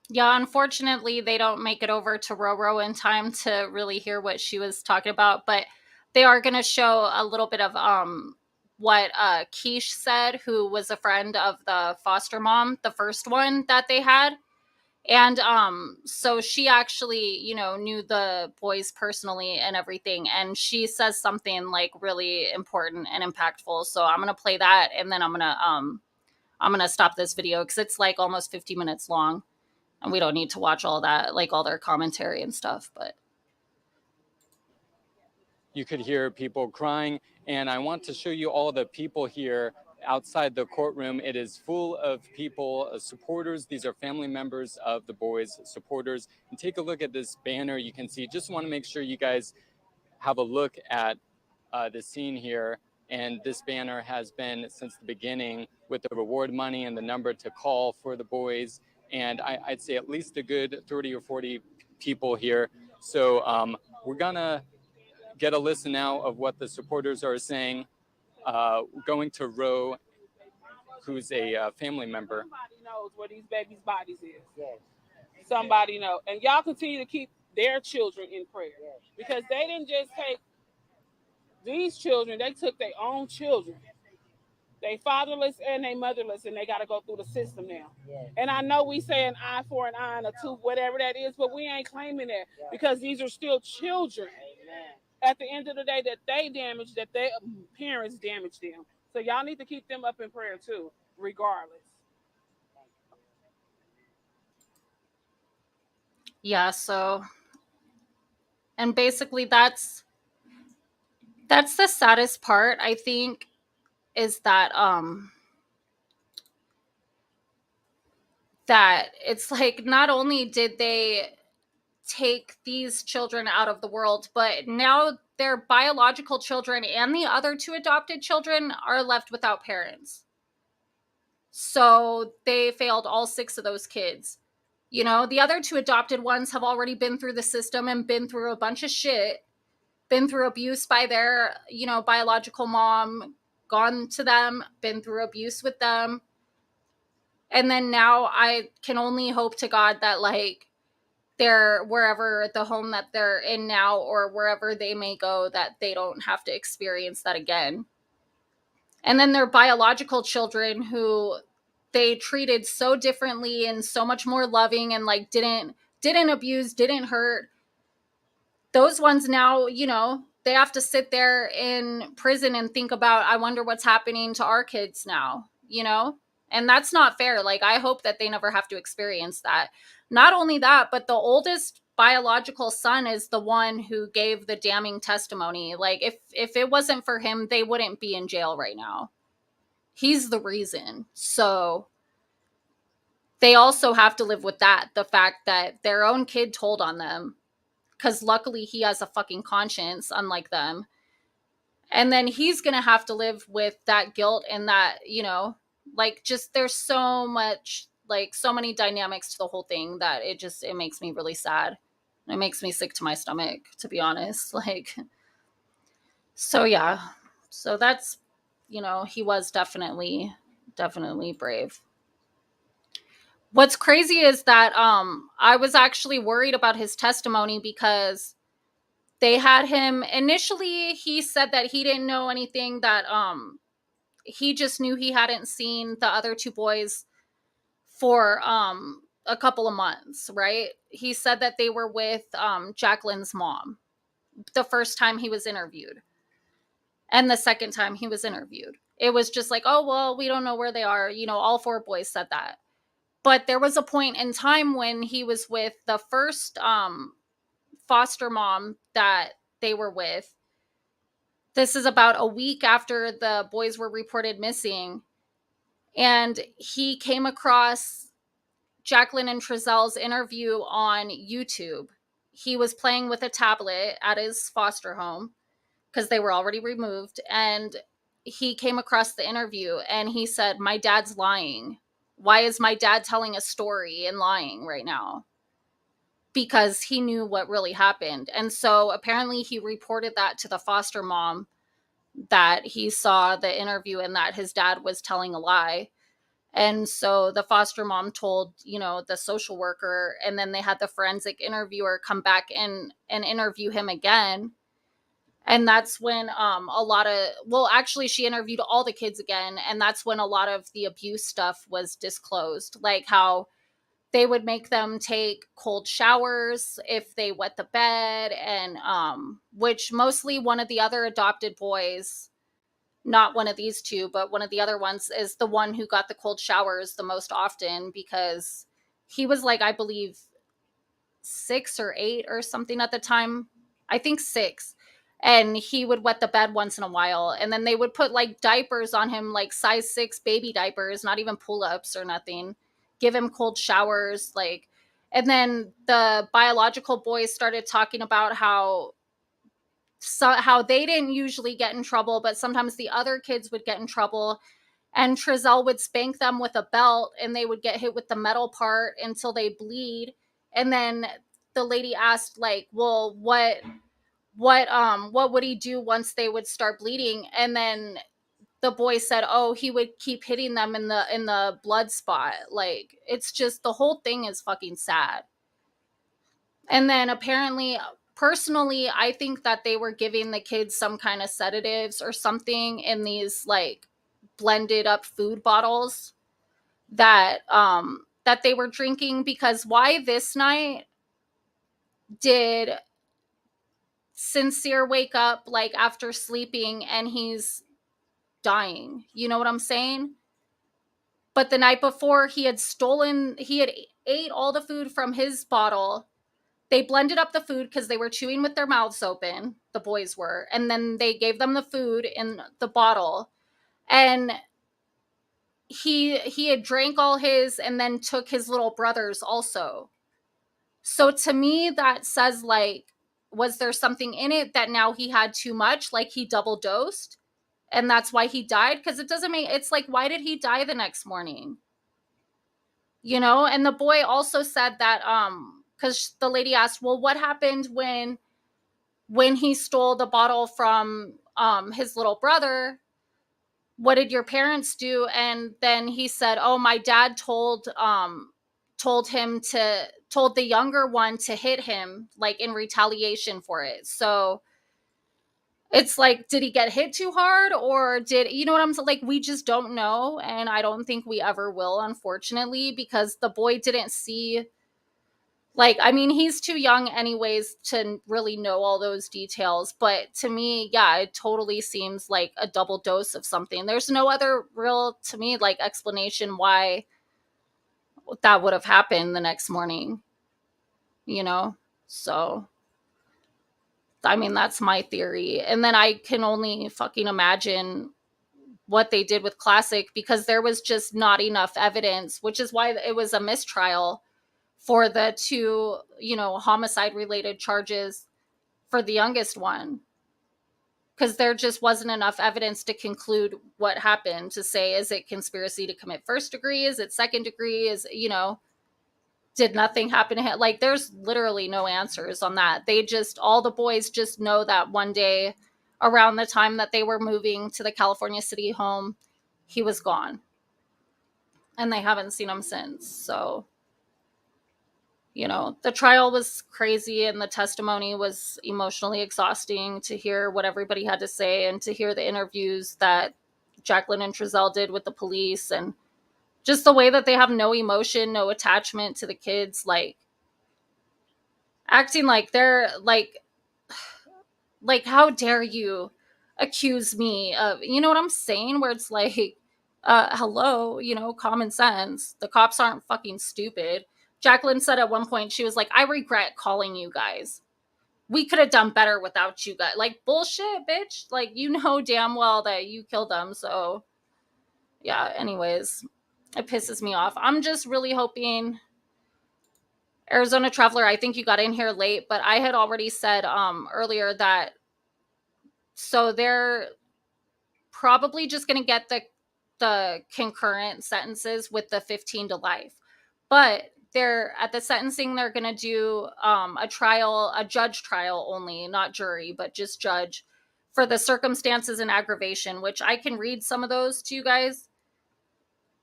Yeah, unfortunately, they don't make it over to Roro in time to really hear what she was talking about, but they are going to show a little bit of what Keish said, who was a friend of the foster mom, the first one that they had. And so she actually, you know, knew the boys personally and everything. And she says something like really important and impactful. So I'm going to play that, and then I'm going to stop this video because it's like almost 50 minutes long. And we don't need to watch all that, like all their commentary and stuff, but. You could hear people crying, and I want to show you all the people here outside the courtroom. It is full of people, supporters. These are family members of the boys, supporters. And take a look at this banner. You can see, just want to make sure you guys have a look at the scene here. And this banner has been since the beginning with the reward money and the number to call for the boys. And I'd say at least a good 30 or 40 people here. So we're gonna get a listen now of what the supporters are saying. Going to Ro, who's a family member. Somebody knows where these babies' bodies is. Yes. Somebody knows. And y'all continue to keep their children in prayer. Yes. Because they didn't just take these children, they took their own children. They fatherless and they motherless, and they got to go through the system now. Yes. And I know we say an eye for an eye and a tooth, whatever that is, but we ain't claiming that because these are still children. Amen. at the end of the day that their parents damaged them. So y'all need to keep them up in prayer too, regardless. Yeah, so and basically that's the saddest part, I think, is that it's like not only did they take these children out of the world, but now their biological children and the other two adopted children are left without parents. So they failed all 6 of those kids. You know, the other 2 adopted ones have already been through the system and been through a bunch of shit, been through abuse by their, biological mom, gone to them, been through abuse with them. And then now I can only hope to God that, like, they're wherever the home that they're in now or wherever they may go, that they don't have to experience that again. And then their biological children who they treated so differently and so much more loving and like didn't abuse, didn't hurt. Those ones now, they have to sit there in prison and think about, I wonder what's happening to our kids now, And that's not fair. Like, I hope that they never have to experience that. Not only that, but the oldest biological son is the one who gave the damning testimony. Like, if it wasn't for him, they wouldn't be in jail right now. He's the reason. So they also have to live with that, the fact that their own kid told on them, because luckily he has a fucking conscience, unlike them. And then he's going to have to live with that guilt and that, like, just there's so much, like, so many dynamics to the whole thing that it makes me really sad. It makes me sick to my stomach, to be honest. Like, so yeah. So that's, he was definitely brave. What's crazy is that I was actually worried about his testimony because they had him initially. He said that he didn't know anything, that he just knew he hadn't seen the other 2 boys for a couple of months, right? He said that they were with Jacqueline's mom the first time he was interviewed. And the second time he was interviewed, it was just like, oh, well, we don't know where they are. All 4 boys said that. But there was a point in time when he was with the first foster mom that they were with. This is about a week after the boys were reported missing. And he came across Jacqueline and Trezell's interview on YouTube. He was playing with a tablet at his foster home because they were already removed. And he came across the interview and he said, my dad's lying. Why is my dad telling a story and lying right now? Because he knew what really happened. And so apparently he reported that to the foster mom, that he saw the interview and that his dad was telling a lie. And so the foster mom told, the social worker, and then they had the forensic interviewer come back and interview him again. And that's when she interviewed all the kids again. And that's when a lot of the abuse stuff was disclosed, like how they would make them take cold showers if they wet the bed, and which mostly one of the other adopted boys, not one of these 2, but one of the other ones, is the one who got the cold showers the most often, because he was like, I believe 6 or 8 or something at the time. I think 6. And he would wet the bed once in a while. And then they would put like diapers on him, like size 6 baby diapers, not even pull-ups or nothing. Give him cold showers. Like, and then the biological boys started talking about how they didn't usually get in trouble, but sometimes the other kids would get in trouble. And Trezell would spank them with a belt and they would get hit with the metal part until they bleed. And then the lady asked, like, well, what would he do once they would start bleeding? And then the boy said, oh, he would keep hitting them in the blood spot. Like, it's just, the whole thing is fucking sad. And then apparently, personally, I think that they were giving the kids some kind of sedatives or something in these like blended up food bottles that they were drinking, because why this night did sincere wake up like after sleeping and he's dying. You know what I'm saying? But the night before he had ate all the food from his bottle. They blended up the food because they were chewing with their mouths open, the boys were, and then they gave them the food in the bottle. And he had drank all his and then took his little brother's also. So to me, that says, like, was there something in it that now he had too much, like he double dosed, and that's why he died? Because it doesn't make, it's like, why did he die the next morning? You know? And the boy also said that, because the lady asked, well, what happened when he stole the bottle from his little brother? What did your parents do? And then he said, oh, my dad told the younger one to hit him, like, in retaliation for it. So it's like, did he get hit too hard, or did, you know what I'm saying? Like, we just don't know, and I don't think we ever will, unfortunately, because the boy didn't see, like, I mean, he's too young anyways to really know all those details. But to me, yeah, it totally seems like a double dose of something. There's no other real, to me, like, explanation why that would have happened the next morning, you know? So, I mean, that's my theory. And then I can only fucking imagine what they did with Classic, because there was just not enough evidence, which is why it was a mistrial for the 2, you know, homicide related charges for the youngest one. Because there just wasn't enough evidence to conclude what happened, to say, is it conspiracy to commit first degree? Is it second degree? Is, you know, did nothing happen to him? Like, there's literally no answers on that. They just, all the boys just know that one day around the time that they were moving to the California City home, he was gone. And they haven't seen him since. So, you know, the trial was crazy and the testimony was emotionally exhausting to hear what everybody had to say, and to hear the interviews that Jacqueline and Trezell did with the police, and just the way that they have no emotion, no attachment to the kids, like acting like they're like how dare you accuse me of, you know what I'm saying? Where it's like, hello, you know, common sense. The cops aren't fucking stupid. Jacqueline said at one point, she was like, I regret calling you guys. We could have done better without you guys. Like, bullshit, bitch. Like, you know damn well that you killed them. So, yeah, anyways, it pisses me off. I'm just really hoping, Arizona Traveler, I think you got in here late, but I had already said earlier that, so they're probably just going to get the concurrent sentences with the 15 to life. But they're at the sentencing, they're going to do a judge trial only, not jury, but just judge, for the circumstances and aggravation, which I can read some of those to you guys.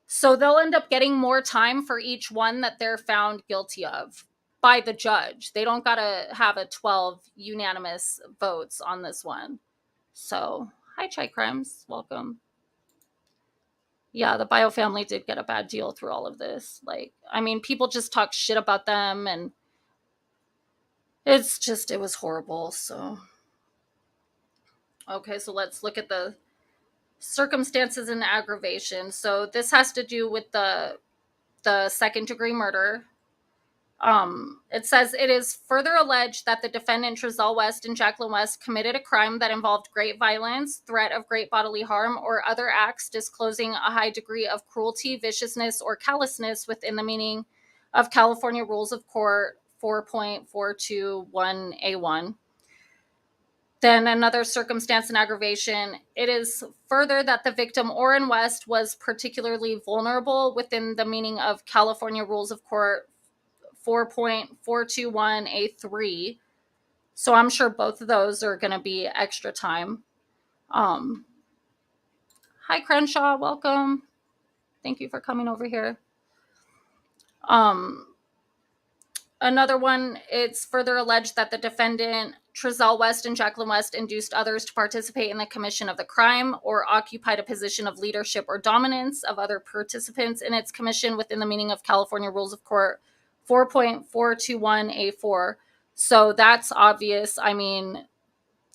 So they'll end up getting more time for each one that they're found guilty of by the judge. They don't got to have a 12 unanimous votes on this one. So, hi, Chai Crimes. Welcome. Yeah, the Bio family did get a bad deal through all of this. Like, I mean, people just talk shit about them, and it's just, it was horrible. So, okay, so let's look at the circumstances and aggravation. So this has to do with the second degree murder. It says, it is further alleged that the defendant Trezell West and Jacqueline West committed a crime that involved great violence, threat of great bodily harm, or other acts disclosing a high degree of cruelty, viciousness, or callousness within the meaning of California Rules of Court 4.421A1. Then another circumstance and aggravation. It is further that the victim, Orrin West, was particularly vulnerable within the meaning of California Rules of Court 4.421A3. So I'm sure both of those are going to be extra time. Hi, Crenshaw. Welcome. Thank you for coming over here. Another one, it's further alleged that the defendant, Trezell West and Jacqueline West, induced others to participate in the commission of the crime or occupied a position of leadership or dominance of other participants in its commission within the meaning of California Rules of Court 4.421A4. So that's obvious. I mean,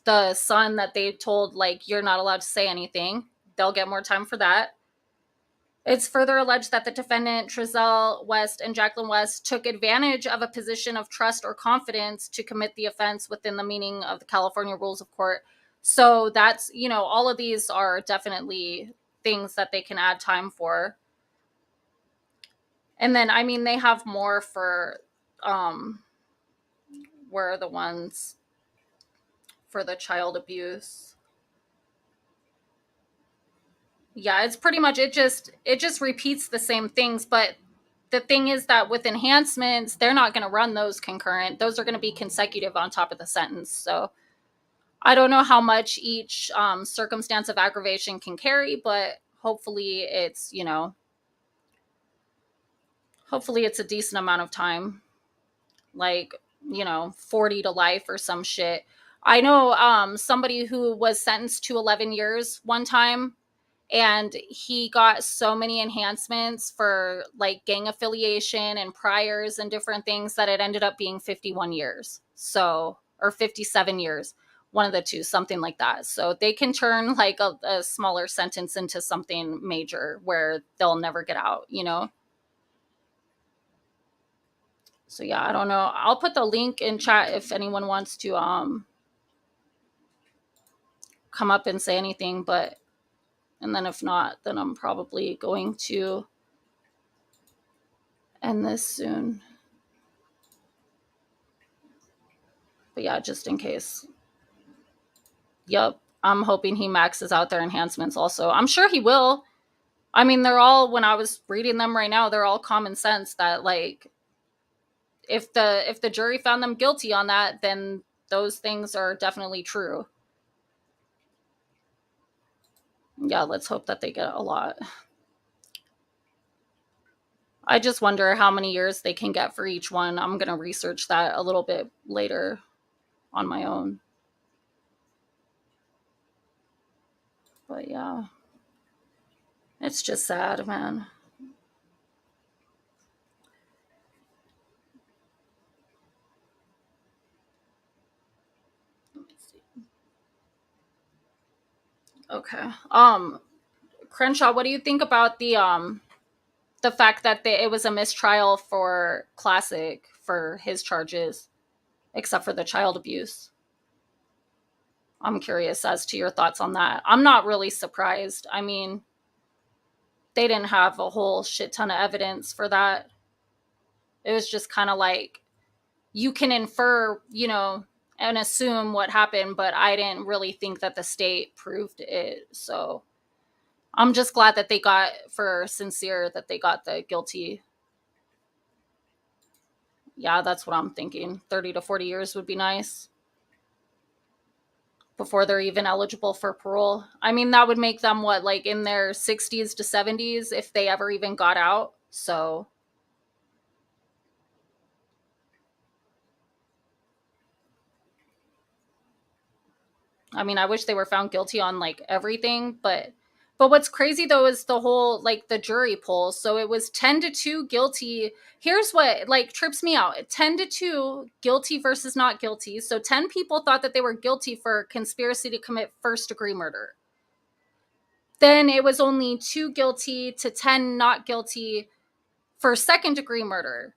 the son that they told, like, you're not allowed to say anything. They'll get more time for that. It's further alleged that the defendant, Trezell West and Jacqueline West, took advantage of a position of trust or confidence to commit the offense within the meaning of the California rules of court. So that's, all of these are definitely things that they can add time for. And then, they have more for, where are the ones for the child abuse? Yeah, it's pretty much, it just repeats the same things. But the thing is that with enhancements, they're not going to run those concurrent. Those are going to be consecutive on top of the sentence. So I don't know how much each circumstance of aggravation can carry, but hopefully it's, hopefully it's a decent amount of time, like, 40 to life or some shit. I know somebody who was sentenced to 11 years one time, and he got so many enhancements for like gang affiliation and priors and different things that it ended up being 51 years. So, or 57 years, one of the two, something like that. So they can turn like a smaller sentence into something major where they'll never get out, So yeah, I don't know. I'll put the link in chat if anyone wants to come up and say anything, and then if not, then I'm probably going to end this soon. But yeah, just in case. Yep. I'm hoping he maxes out their enhancements also. I'm sure he will. They're all, when I was reading them right now, they're all common sense that, like, if the jury found them guilty on that, then those things are definitely true. Yeah, let's hope that they get a lot. I just wonder how many years they can get for each one. I'm going to research that a little bit later on my own. But yeah, it's just sad, man. Okay. Crenshaw, what do you think about the fact that it was a mistrial for Classic for his charges, except for the child abuse? I'm curious as to your thoughts on that. I'm not really surprised. They didn't have a whole shit ton of evidence for that. It was just kind of like, you can infer, and assume what happened, but I didn't really think that the state proved it. So I'm just glad that they got, for Sincere, that they got the guilty. Yeah, that's what I'm thinking. 30 to 40 years would be nice before they're even eligible for parole. That would make them what, like in their 60s to 70s if they ever even got out. So I wish they were found guilty on like everything, but what's crazy though is the whole, like, the jury poll. So it was 10-2 guilty. Here's what like trips me out. 10-2 guilty versus not guilty. So 10 people thought that they were guilty for conspiracy to commit first-degree murder. Then it was only 2 guilty to 10 not guilty for second-degree murder.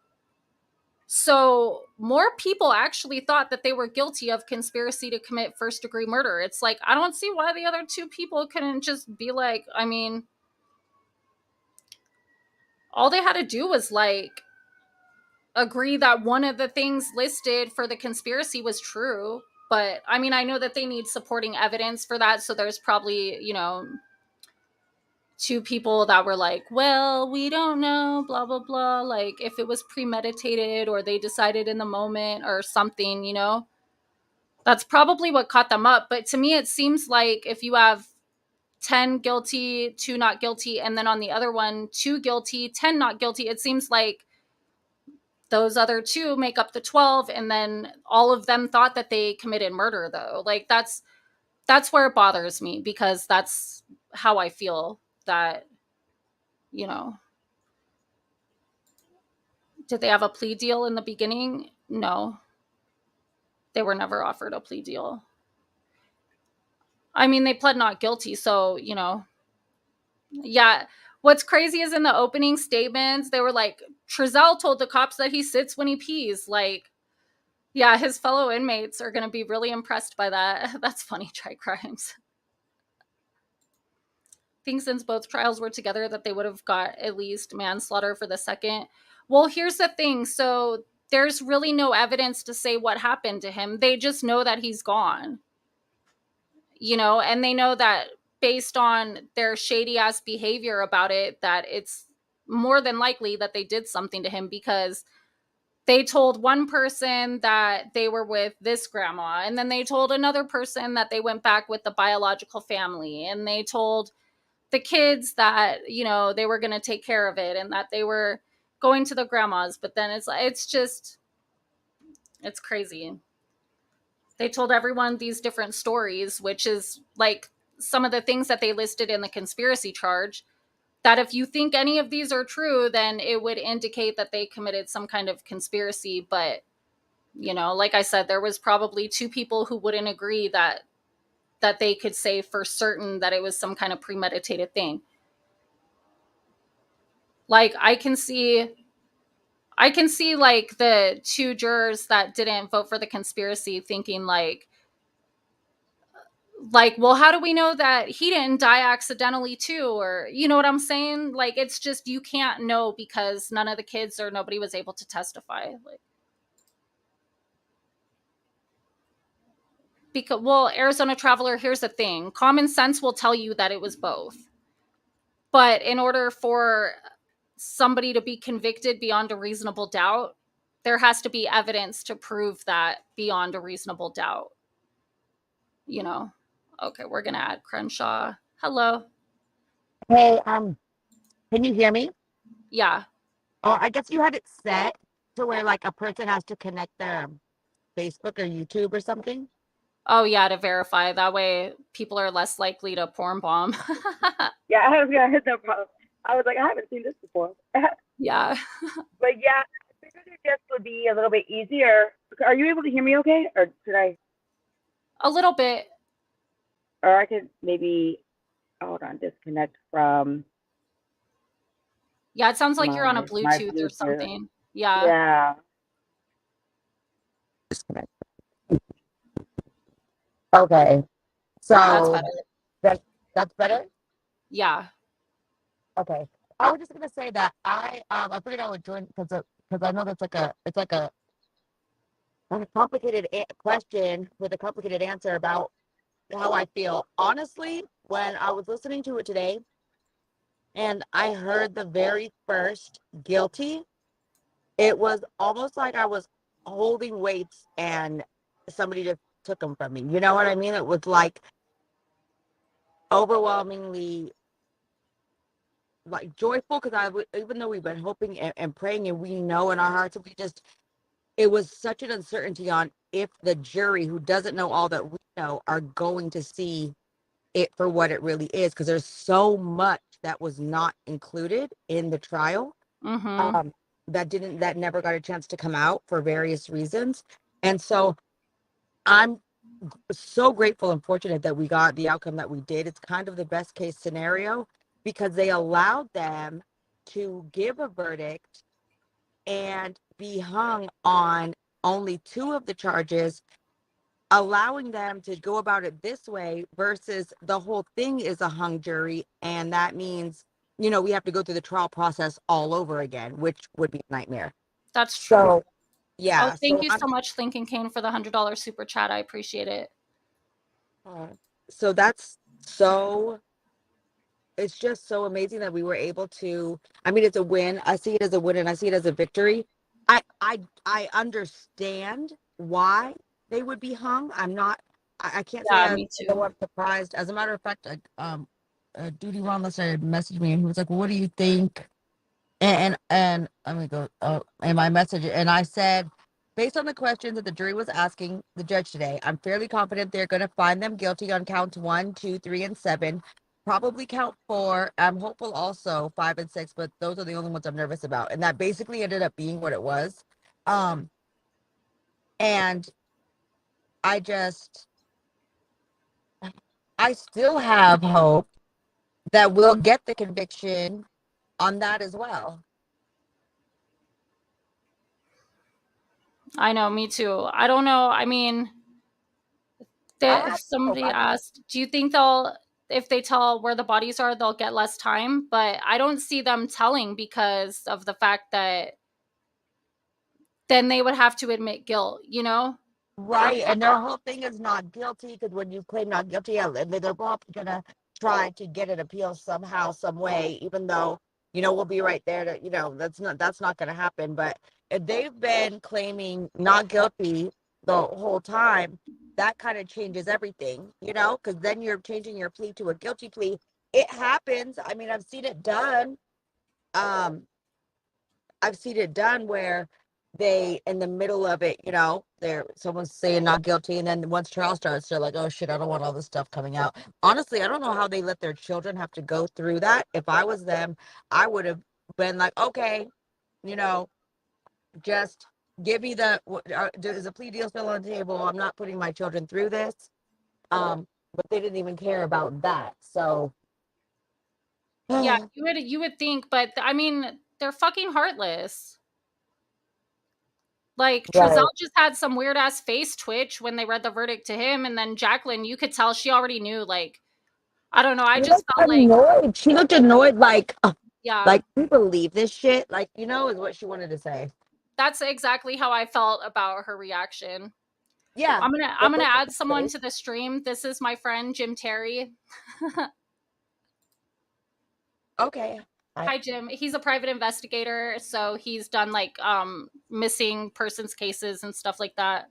So more people actually thought that they were guilty of conspiracy to commit first-degree murder. It's like, I don't see why the other 2 people couldn't just be like, all they had to do was like agree that one of the things listed for the conspiracy was true. But I know that they need supporting evidence for that. So there's probably, 2 people that were like, well, we don't know, blah, blah, blah. Like if it was premeditated or they decided in the moment or something, that's probably what caught them up. But to me, it seems like if you have 10 guilty, 2 not guilty, and then on the other one, 2 guilty, 10 not guilty, it seems like those other 2 make up the 12. And then all of them thought that they committed murder, though. Like that's where it bothers me, because that's how I feel that, did they have a plea deal in the beginning? No. They were never offered a plea deal. I mean, they pled not guilty, so, you know. Yeah. What's crazy is in the opening statements, they were like, Trezell told the cops that he sits when he pees. Like, yeah, his fellow inmates are going to be really impressed by that. That's funny, try crimes. I think since both trials were together that they would have got at least manslaughter for the second. Well, here's the thing. So there's really no evidence to say what happened to him. They just know that he's gone. You know, and they know that based on their shady ass behavior about it, that it's more than likely that they did something to him, because they told one person that they were with this grandma, and then they told another person that they went back with the biological family, and they told the kids that, you know, they were going to take care of it and that they were going to the grandmas. But then it's just, it's crazy. They told everyone these different stories, which is like some of the things that they listed in the conspiracy charge, that if you think any of these are true, then it would indicate that they committed some kind of conspiracy. But, you know, like I said, there was probably two people who wouldn't agree that they could say for certain that it was some kind of premeditated thing. Like I can see like the two jurors that didn't vote for the conspiracy thinking like, well, how do we know that he didn't die accidentally too? Or, you know what I'm saying? Like, it's just, you can't know because none of the kids or nobody was able to testify. Like, because, well, Arizona Traveler, here's the thing. Common sense will tell you that it was both. But in order for somebody to be convicted beyond a reasonable doubt, there has to be evidence to prove that beyond a reasonable doubt. You know? Okay, we're going to add Crenshaw. Hello. Hey, can you hear me? Yeah. Oh, I guess you had it set to where like a person has to connect their Facebook or YouTube or something. Oh yeah, to verify. That way people are less likely to porn bomb. Yeah, I was gonna hit that problem. I was like, I haven't seen this before. Yeah. But yeah, I figured it just would be a little bit easier. Are you able to hear me okay? Or should I? A little bit. Or I could maybe, hold on, disconnect from. Yeah, it sounds like you're on a Bluetooth or something. Yeah. Yeah. Disconnect. Okay. So That's better. That's better? Yeah. Okay. I was just gonna say that I figured I would join because I know that's it's like a complicated question with a complicated answer about how I feel. Honestly, when I was listening to it today and I heard the very first guilty, it was almost like I was holding weights and somebody just took them from me. You know what I mean? It was like overwhelmingly like joyful because even though we've been hoping and praying and we know in our hearts, it was such an uncertainty on if the jury, who doesn't know all that we know, are going to see it for what it really is, because there's so much that was not included in the trial. Mm-hmm. That never got a chance to come out for various reasons. And so I'm so grateful and fortunate that we got the outcome that we did. It's kind of the best case scenario because they allowed them to give a verdict and be hung on only 2 of the charges, allowing them to go about it this way versus the whole thing is a hung jury. And that means, we have to go through the trial process all over again, which would be a nightmare. That's true. So, yeah. Oh, thank you so much, Lincoln Kane, for the $100 super chat. I appreciate it. So it's just so amazing that we were able to, it's a win. I see it as a win and I see it as a victory. I understand why they would be hung. I can't say me too. I'm surprised. As a matter of fact, Duty Ron Lester messaged me and he was like, well, what do you think? And let me go in my message. And I said, based on the questions that the jury was asking the judge today, I'm fairly confident they're going to find them guilty on counts 1, 2, 3, and 7. Probably count 4. I'm hopeful also 5 and 6, but those are the only ones I'm nervous about. And that basically ended up being what it was. And I just, I still have hope that we'll get the conviction on that as well. I know, me too. I don't know. I mean, somebody asked, do you think if they tell where the bodies are, they'll get less time? But I don't see them telling because of the fact that then they would have to admit guilt, you know? Right, and their whole thing is not guilty, because when you claim not guilty, they're probably gonna try to get an appeal somehow, some way, even though, we'll be right there to, that's not gonna happen. But if they've been claiming not guilty the whole time, that kind of changes everything, because then you're changing your plea to a guilty plea. It happens. I mean, I've seen it done. I've seen it done where they, in the middle of it, someone's saying not guilty, and then once trial starts, they're like, oh shit, I don't want all this stuff coming out. Honestly, I don't know how they let their children have to go through that. If I was them, I would have been like, okay, just give me is a plea deal still on the table? I'm not putting my children through this. But they didn't even care about that. So yeah, you would think, but I mean, they're fucking heartless. Like, Trezell just had some weird ass face twitch when they read the verdict to him, and then Jacqueline, you could tell she already knew. Like, I don't know. I just felt annoyed. She looked annoyed, like, yeah, like, you believe this shit, like, is what she wanted to say. That's exactly how I felt about her reaction. Yeah, I'm gonna add someone to the stream. This is my friend Jim Terry. Okay. Hi Jim. He's a private investigator, so he's done like missing persons cases and stuff like that.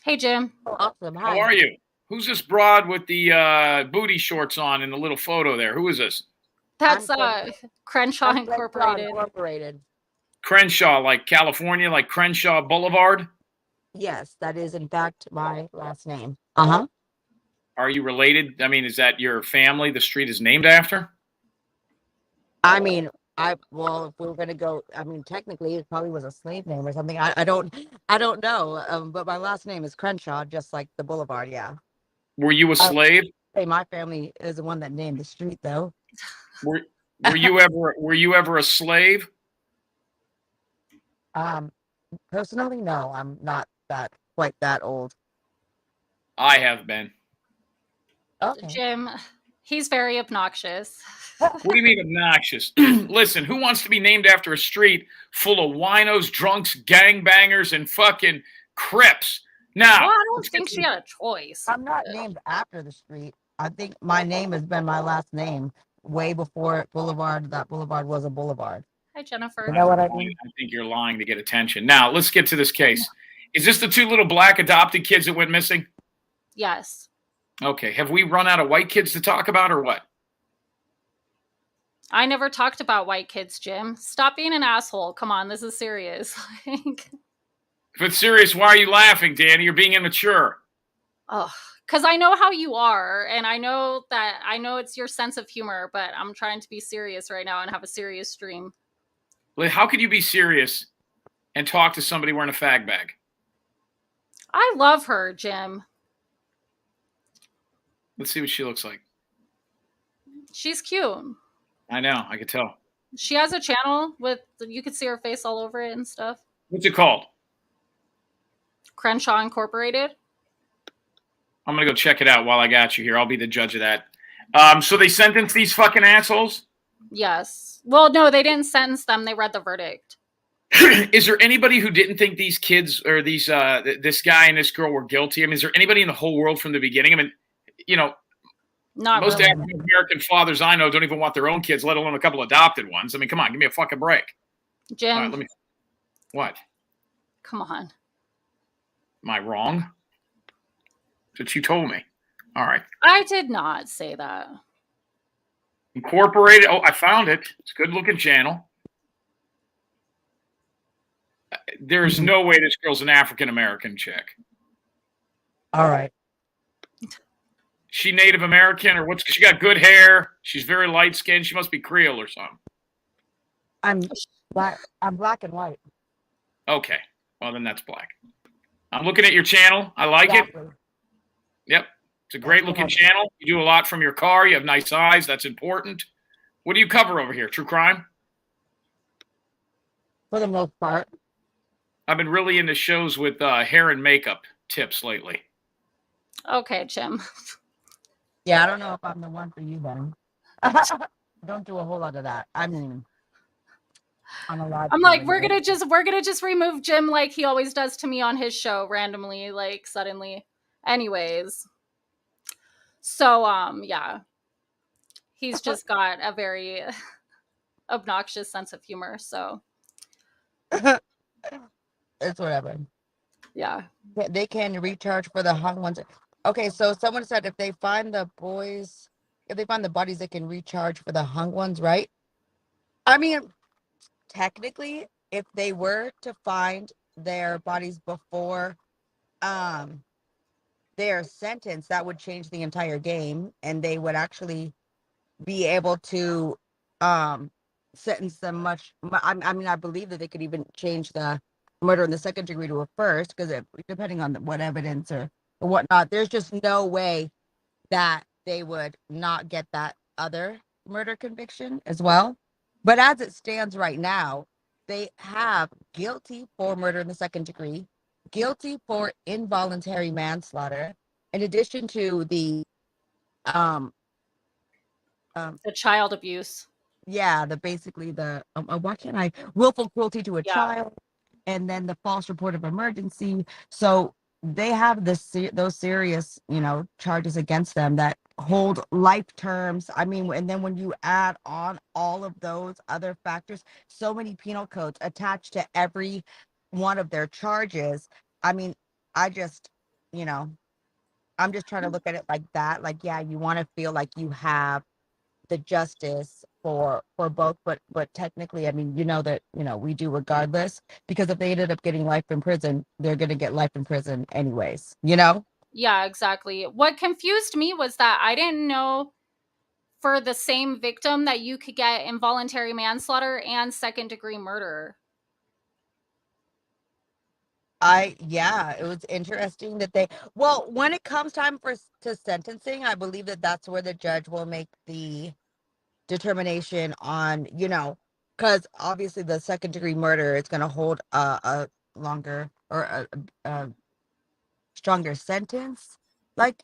Hey Jim. Oh, awesome. Hi. How are you? Who's this broad with the booty shorts on in the little photo there? Who is this? That's Crenshaw Incorporated. Crenshaw, like California, like Crenshaw Boulevard? Yes, that is in fact my last name. Uh-huh. Are you related? I mean, is that your family the street is named after? I mean, if we were gonna go, I mean, technically it probably was a slave name or something. I don't know. But my last name is Crenshaw, just like the boulevard. Yeah. Were you a slave? Hey, my family is the one that named the street, though. Were you ever a slave? Personally, no, I'm not quite that old. I have been. Okay. Jim, he's very obnoxious. What do you mean obnoxious? Listen, who wants to be named after a street full of winos, drunks, gangbangers, and fucking Crips? Now, I don't think she had a choice. I'm not named after the street. I think my name has been my last name way before Boulevard. That Boulevard was a boulevard. Hi, Jennifer. You know what I mean? I think you're lying to get attention. Now, let's get to this case. Is this the two little black adopted kids that went missing? Yes. Okay. Have we run out of white kids to talk about or what? I never talked about white kids, Jim. Stop being an asshole. Come on, this is serious. If it's serious, why are you laughing, Danny? You're being immature. Oh, because I know how you are, and I know it's your sense of humor, but I'm trying to be serious right now and have a serious stream. How could you be serious and talk to somebody wearing a fag bag? I love her, Jim. Let's see what she looks like. She's cute. I know, I could tell. She has a channel you could see her face all over it and stuff. What's it called? Crenshaw Incorporated. I'm going to go check it out while I got you here. I'll be the judge of that. So they sentenced these fucking assholes? Yes. Well, no, they didn't sentence them. They read the verdict. Is there anybody who didn't think these kids or these this guy and this girl were guilty? I mean, is there anybody in the whole world from the beginning? I mean, most really. African American fathers I know don't even want their own kids, let alone a couple adopted ones. I mean, come on, give me a fucking break. Jim. What? Come on. Am I wrong? That's what you told me. All right. I did not say that. Incorporated. Oh, I found it. It's a good-looking channel. There's no way this girl's an African-American chick. All right. She Native American or what's? She got good hair. She's very light-skinned. She must be Creole or something. I'm black and white. Okay. Well, then that's black. I'm looking at your channel. I like it. Yep. It's a great looking channel. You do a lot from your car. You have nice eyes. That's important. What do you cover over here? True crime? For the most part. I've been really into shows with hair and makeup tips lately. Okay, Jim. Yeah, I don't know if I'm the one for you then. Don't do a whole lot of that. I mean, on a lot. I'm like, we're gonna just remove Jim like he always does to me on his show randomly, like suddenly. Anyways. So yeah. He's just got a very obnoxious sense of humor, so It's whatever. Yeah. They can recharge for the hung ones. Okay, so someone said if they find the bodies, they can recharge for the hung ones, right? I mean, technically, if they were to find their bodies before their sentence, that would change the entire game, and they would actually be able to sentence them I mean, I believe that they could even change the murder in the second degree to a first, because depending on what evidence or whatnot, there's just no way that they would not get that other murder conviction as well. But as it stands right now, they have guilty for murder in the second degree, guilty for involuntary manslaughter, in addition to the child abuse. Yeah, basically the why can't I willful cruelty to a Yeah. child, and then the false report of emergency. So they have those serious, charges against them that hold life terms. I mean, and then when you add on all of those other factors, so many penal codes attached to every one of their charges. I mean, I just, I'm just trying to look at it like that. Like, yeah, you want to feel like you have the justice for both, but technically, I mean, that we do regardless, because if they ended up getting life in prison, they're going to get life in prison anyways. Yeah, exactly. What confused me was that I didn't know for the same victim that you could get involuntary manslaughter and second degree murder. Yeah, it was interesting that well, when it comes time to sentencing, I believe that that's where the judge will make the determination on, because obviously the second degree murder is going to hold a longer or a stronger sentence. Like,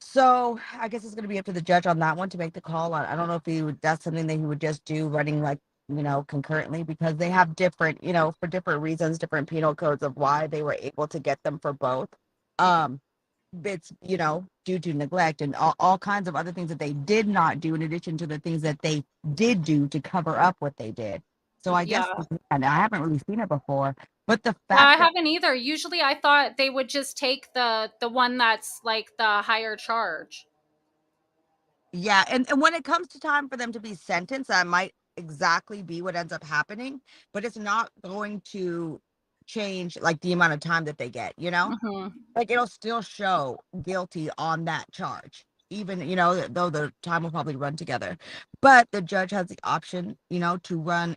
so I guess it's going to be up to the judge on that one to make the call. I don't know if that's something that he would just do running like, concurrently, because they have different, for different reasons, different penal codes of why they were able to get them for both. It's, due to neglect and all kinds of other things that they did not do, in addition to the things that they did do to cover up what they did. So I guess, and I haven't really seen it before, but the fact I haven't either. Usually I thought they would just take the one that's like the higher charge. Yeah, and when it comes to time for them to be sentenced, that might exactly be what ends up happening, but it's not going to change like the amount of time that they get, Like, it'll still show guilty on that charge, even, though the time will probably run together. But the judge has the option, to run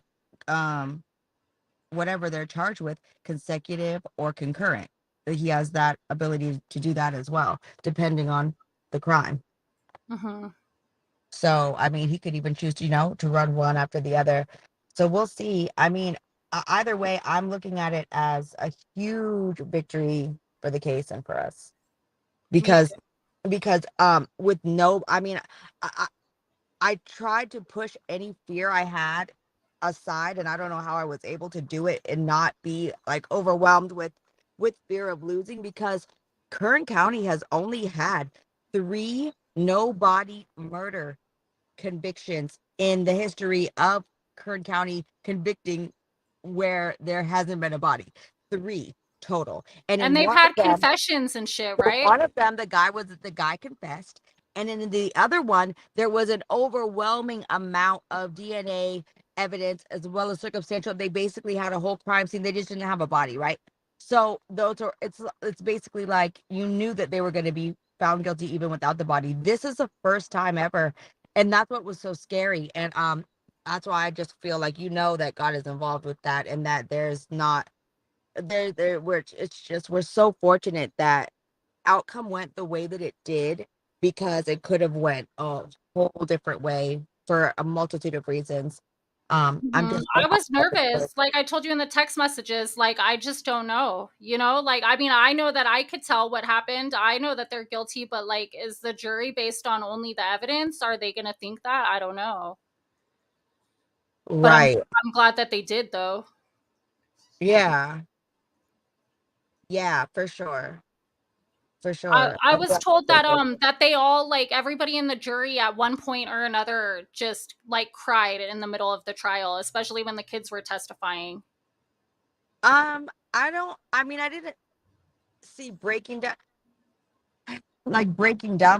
whatever they're charged with, consecutive or concurrent. He has that ability to do that as well, depending on the crime. So, I mean, he could even choose to, to run one after the other. So we'll see. I mean, either way, I'm looking at it as a huge victory for the case and for us. Because with I mean, I tried to push any fear I had aside, and I don't know how I was able to do it and not be like overwhelmed with fear of losing, because Kern County has only had 3 no-body murder convictions in the history of Kern County convicting where there hasn't been a body. 3 total. And they've had confessions and shit, right? One of them, the guy confessed. And in the other one, there was an overwhelming amount of DNA evidence as well as circumstantial. They basically had a whole crime scene. They just didn't have a body, right? So it's basically like you knew that they were going to be found guilty even without the body. This is the first time ever. And that's what was so scary. And that's why I just feel like that God is involved with that, and that there's not we're so fortunate that outcome went the way that it did because it could have went a whole different way for a multitude of reasons. I'm just I was nervous. Like I told you in the text messages, like I just don't know, you know? Like I mean, I know that I could tell what happened. I know that they're guilty, but like is the jury based on only the evidence? Are they going to think that? I don't know. But right. I'm glad that they did though. Yeah. Yeah, for sure. For sure. I was told that that they all like everybody in the jury at one point or another just like cried in the middle of the trial, especially when the kids were testifying. I mean, I didn't see breaking down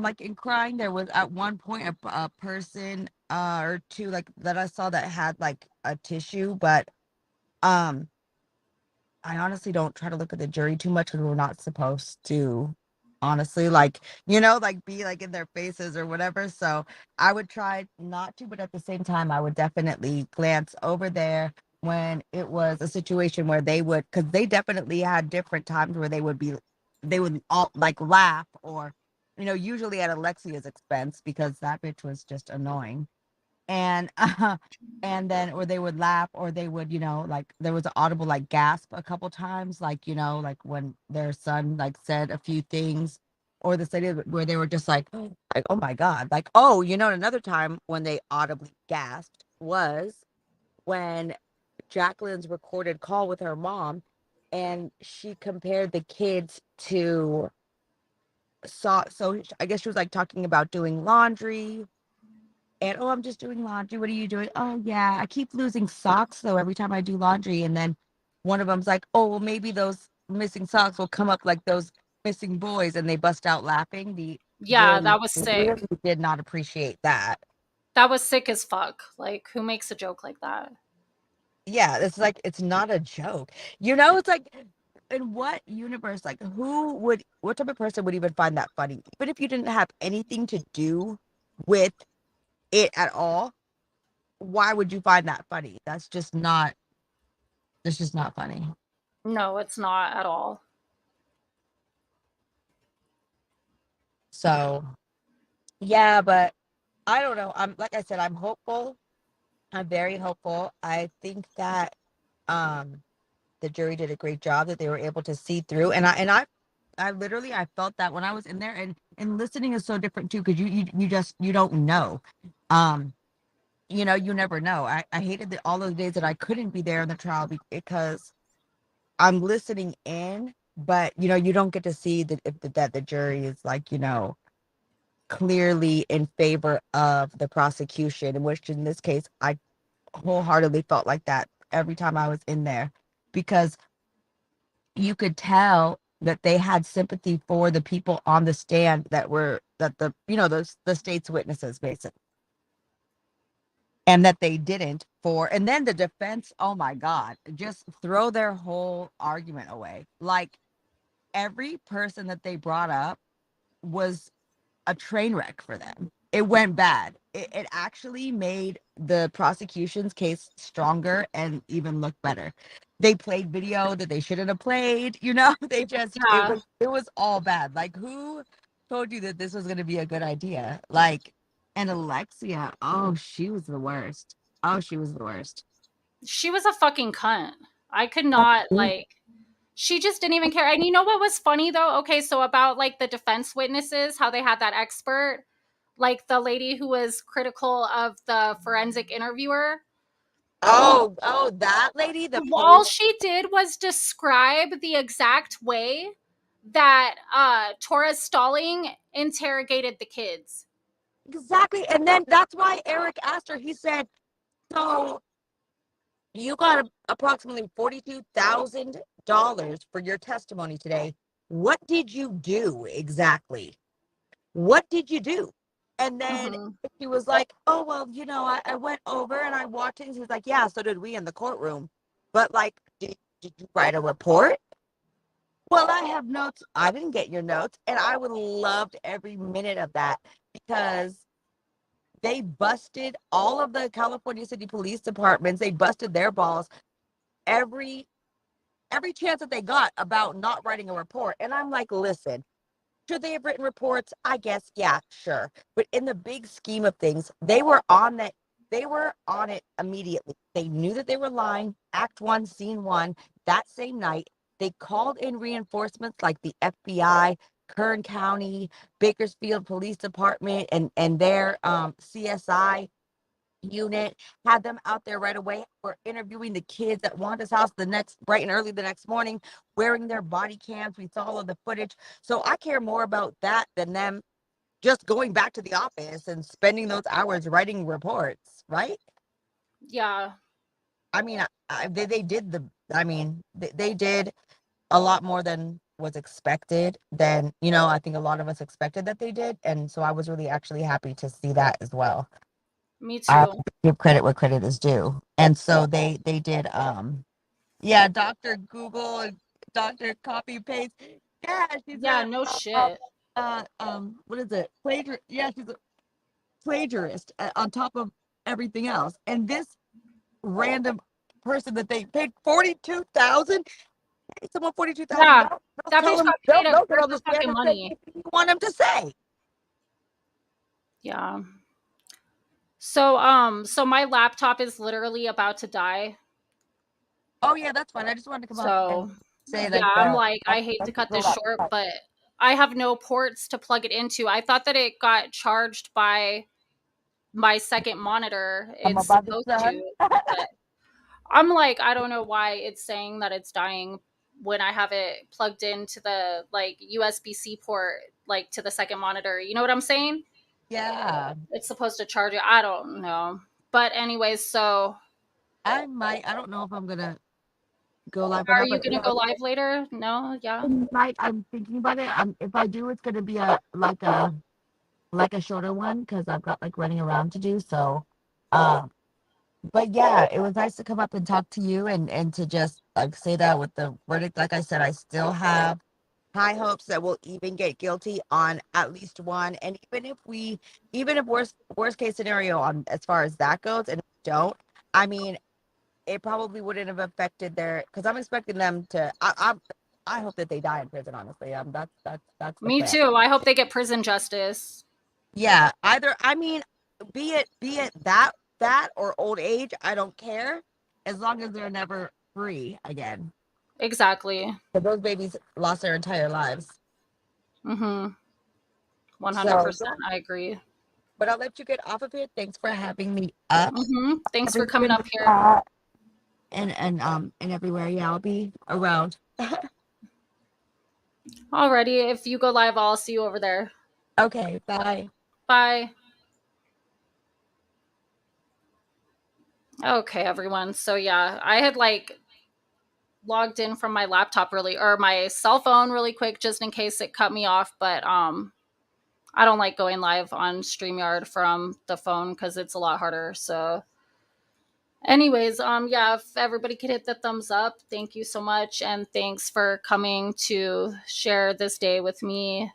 like in crying. There was at one point a person or two like that I saw that had like a tissue, but um I honestly don't try to look at the jury too much because we're not supposed to, honestly, like, like be like in their faces or whatever. So I would try not to, but at the same time, I would definitely glance over there when it was a situation where because they definitely had different times where they would all like laugh or, usually at Alexia's expense because that bitch was just annoying. And and then or they would laugh or they would like there was an audible like gasp a couple times like like when their son like said a few things or the study where they were just like oh my god, like oh another time when they audibly gasped was when Jacqueline's recorded call with her mom and she compared the kids to so I guess she was like talking about doing laundry. And, oh, I'm just doing laundry. What are you doing? Oh, yeah, I keep losing socks, though, every time I do laundry. And then one of them's like, oh, well, maybe those missing socks will come up like those missing boys. And they bust out laughing. The Yeah, jury that was sick. really did not appreciate that. That was sick as fuck. Like, who makes a joke like that? Yeah, it's like, it's not a joke. It's like, in what universe, like, what type of person would even find that funny? Even if you didn't have anything to do with it at all, why would you find that funny? That's just not funny. No, it's not at all. So, yeah, but I don't know. Like I said, I'm hopeful. I'm very hopeful. I think that the jury did a great job that they were able to see through. And I literally I felt that when I was in there and listening is so different too because you don't know. You never know. I hated all those days that I couldn't be there in the trial because I'm listening in, but you don't get to see that the jury is like, clearly in favor of the prosecution, which in this case, I wholeheartedly felt like that every time I was in there because you could tell that they had sympathy for the people on the stand that the state's witnesses basically. And that they didn't and then the defense, oh my God, just throw their whole argument away. Like every person that they brought up was a train wreck for them. It went bad. It actually made the prosecution's case stronger and even look better. They played video that they shouldn't have played. They just it was all bad. Like who told you that this was going to be a good idea? Like, and Alexia, oh, she was the worst. Oh, she was the worst. She was a fucking cunt. I could not like. She just didn't even care. And you know what was funny though? Okay, so about like the defense witnesses, how they had that expert, like the lady who was critical of the forensic interviewer. Oh, that lady. All she did was describe the exact way that Torres Stalling interrogated the kids. Exactly. And then that's why Eric asked her, he said, so you got approximately $42,000 for your testimony today. What did you do exactly? What did you do? And then she was like, oh, well, I went over and I watched it. And he's like, yeah, so did we in the courtroom. But like, did you write a report? Well, I have notes. I didn't get your notes. And I would have loved every minute of that because they busted all of the California City Police Departments. They busted their balls every chance that they got about not writing a report. And I'm like, listen, Should they have written reports? I guess, yeah, sure. But in the big scheme of things, they were on that. They were on it immediately. They knew that they were lying. Act 1, Scene 1, that same night. They called in reinforcements like the FBI, Kern County, Bakersfield Police Department, and their CSI unit, had them out there right away. We're interviewing the kids at Wanda's house bright and early the next morning, wearing their body cams. We saw all of the footage. So I care more about that than them just going back to the office and spending those hours writing reports, right? Yeah. I mean, they did a lot more than was expected than, I think a lot of us expected that they did. And so I was really actually happy to see that as well. Me I have too. to give credit where credit is due. And so they did yeah, Dr. Google and Dr. Copy Paste. Yeah, she's No shit. what is it? Yeah, she's a plagiarist on top of everything else. And this random person that they paid 42,000, someone $42,000. Yeah, They'll that tell bitch them, got they'll paid a get good on the stand fucking and say money. anything you want them to say. Yeah. So my laptop is literally about to die. Oh yeah, that's fine. I just wanted to come up So and say yeah, that. I'm like, I hate to cut this short, but I have no ports to plug it into. I thought that it got charged by my second monitor. I'm It's about to supposed son. to, but I'm like, I don't know why it's saying that it's dying when I have it plugged into the like USB-C port, like to the second monitor. You know what I'm saying? Yeah. It's supposed to charge it. I don't know. But anyways, so I don't know if I'm gonna go live or are not, you but gonna go live later? No, yeah. I'm thinking about it. If I do, it's gonna be like a shorter one because I've got like running around to do. So, but yeah, it was nice to come up and talk to you and to just like say that with the verdict. Like I said, I still have high hopes that we'll even get guilty on at least one. And even if worst case scenario on as far as that goes, and if we don't, I mean, it probably wouldn't have affected because I'm expecting them to. I hope that they die in prison. Honestly, that's the Me plan. too. I hope they get prison justice. Yeah, either. I mean, be it that or old age. I don't care as long as they're never free again. Exactly. But those babies lost their entire lives. 100%. So, I agree. but I'll let you get off of it. Thanks for having me up. Thanks for coming up here. And everywhere. Yeah, I'll be around. Alrighty, if you go live, I'll see you over there. Okay, bye. Bye. Okay, everyone. So yeah, I had like logged in from my laptop or my cell phone really quick just in case it cut me off, but I don't like going live on StreamYard from the phone because it's a lot harder. So anyways, yeah, if everybody could hit the thumbs up, thank you so much. And thanks for coming to share this day with me.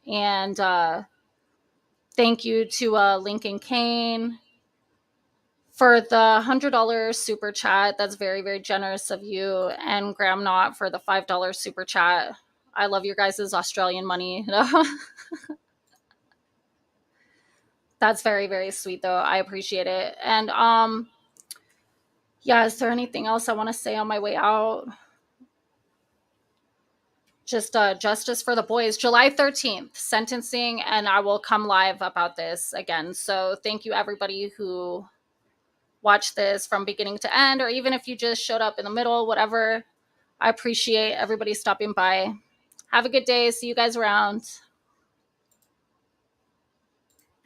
And thank you to Lincoln Kane for the $100 super chat. That's very, very generous of you. And Graham Knott for the $5 super chat. I love your guys' Australian money. That's very, very sweet though. I appreciate it. And yeah, is there anything else I want to say on my way out? Just justice for the boys. July 13th, sentencing, and I will come live about this again. So thank you everybody who watched this from beginning to end, or even if you just showed up in the middle, whatever. I appreciate everybody stopping by. Have a good day. See you guys around.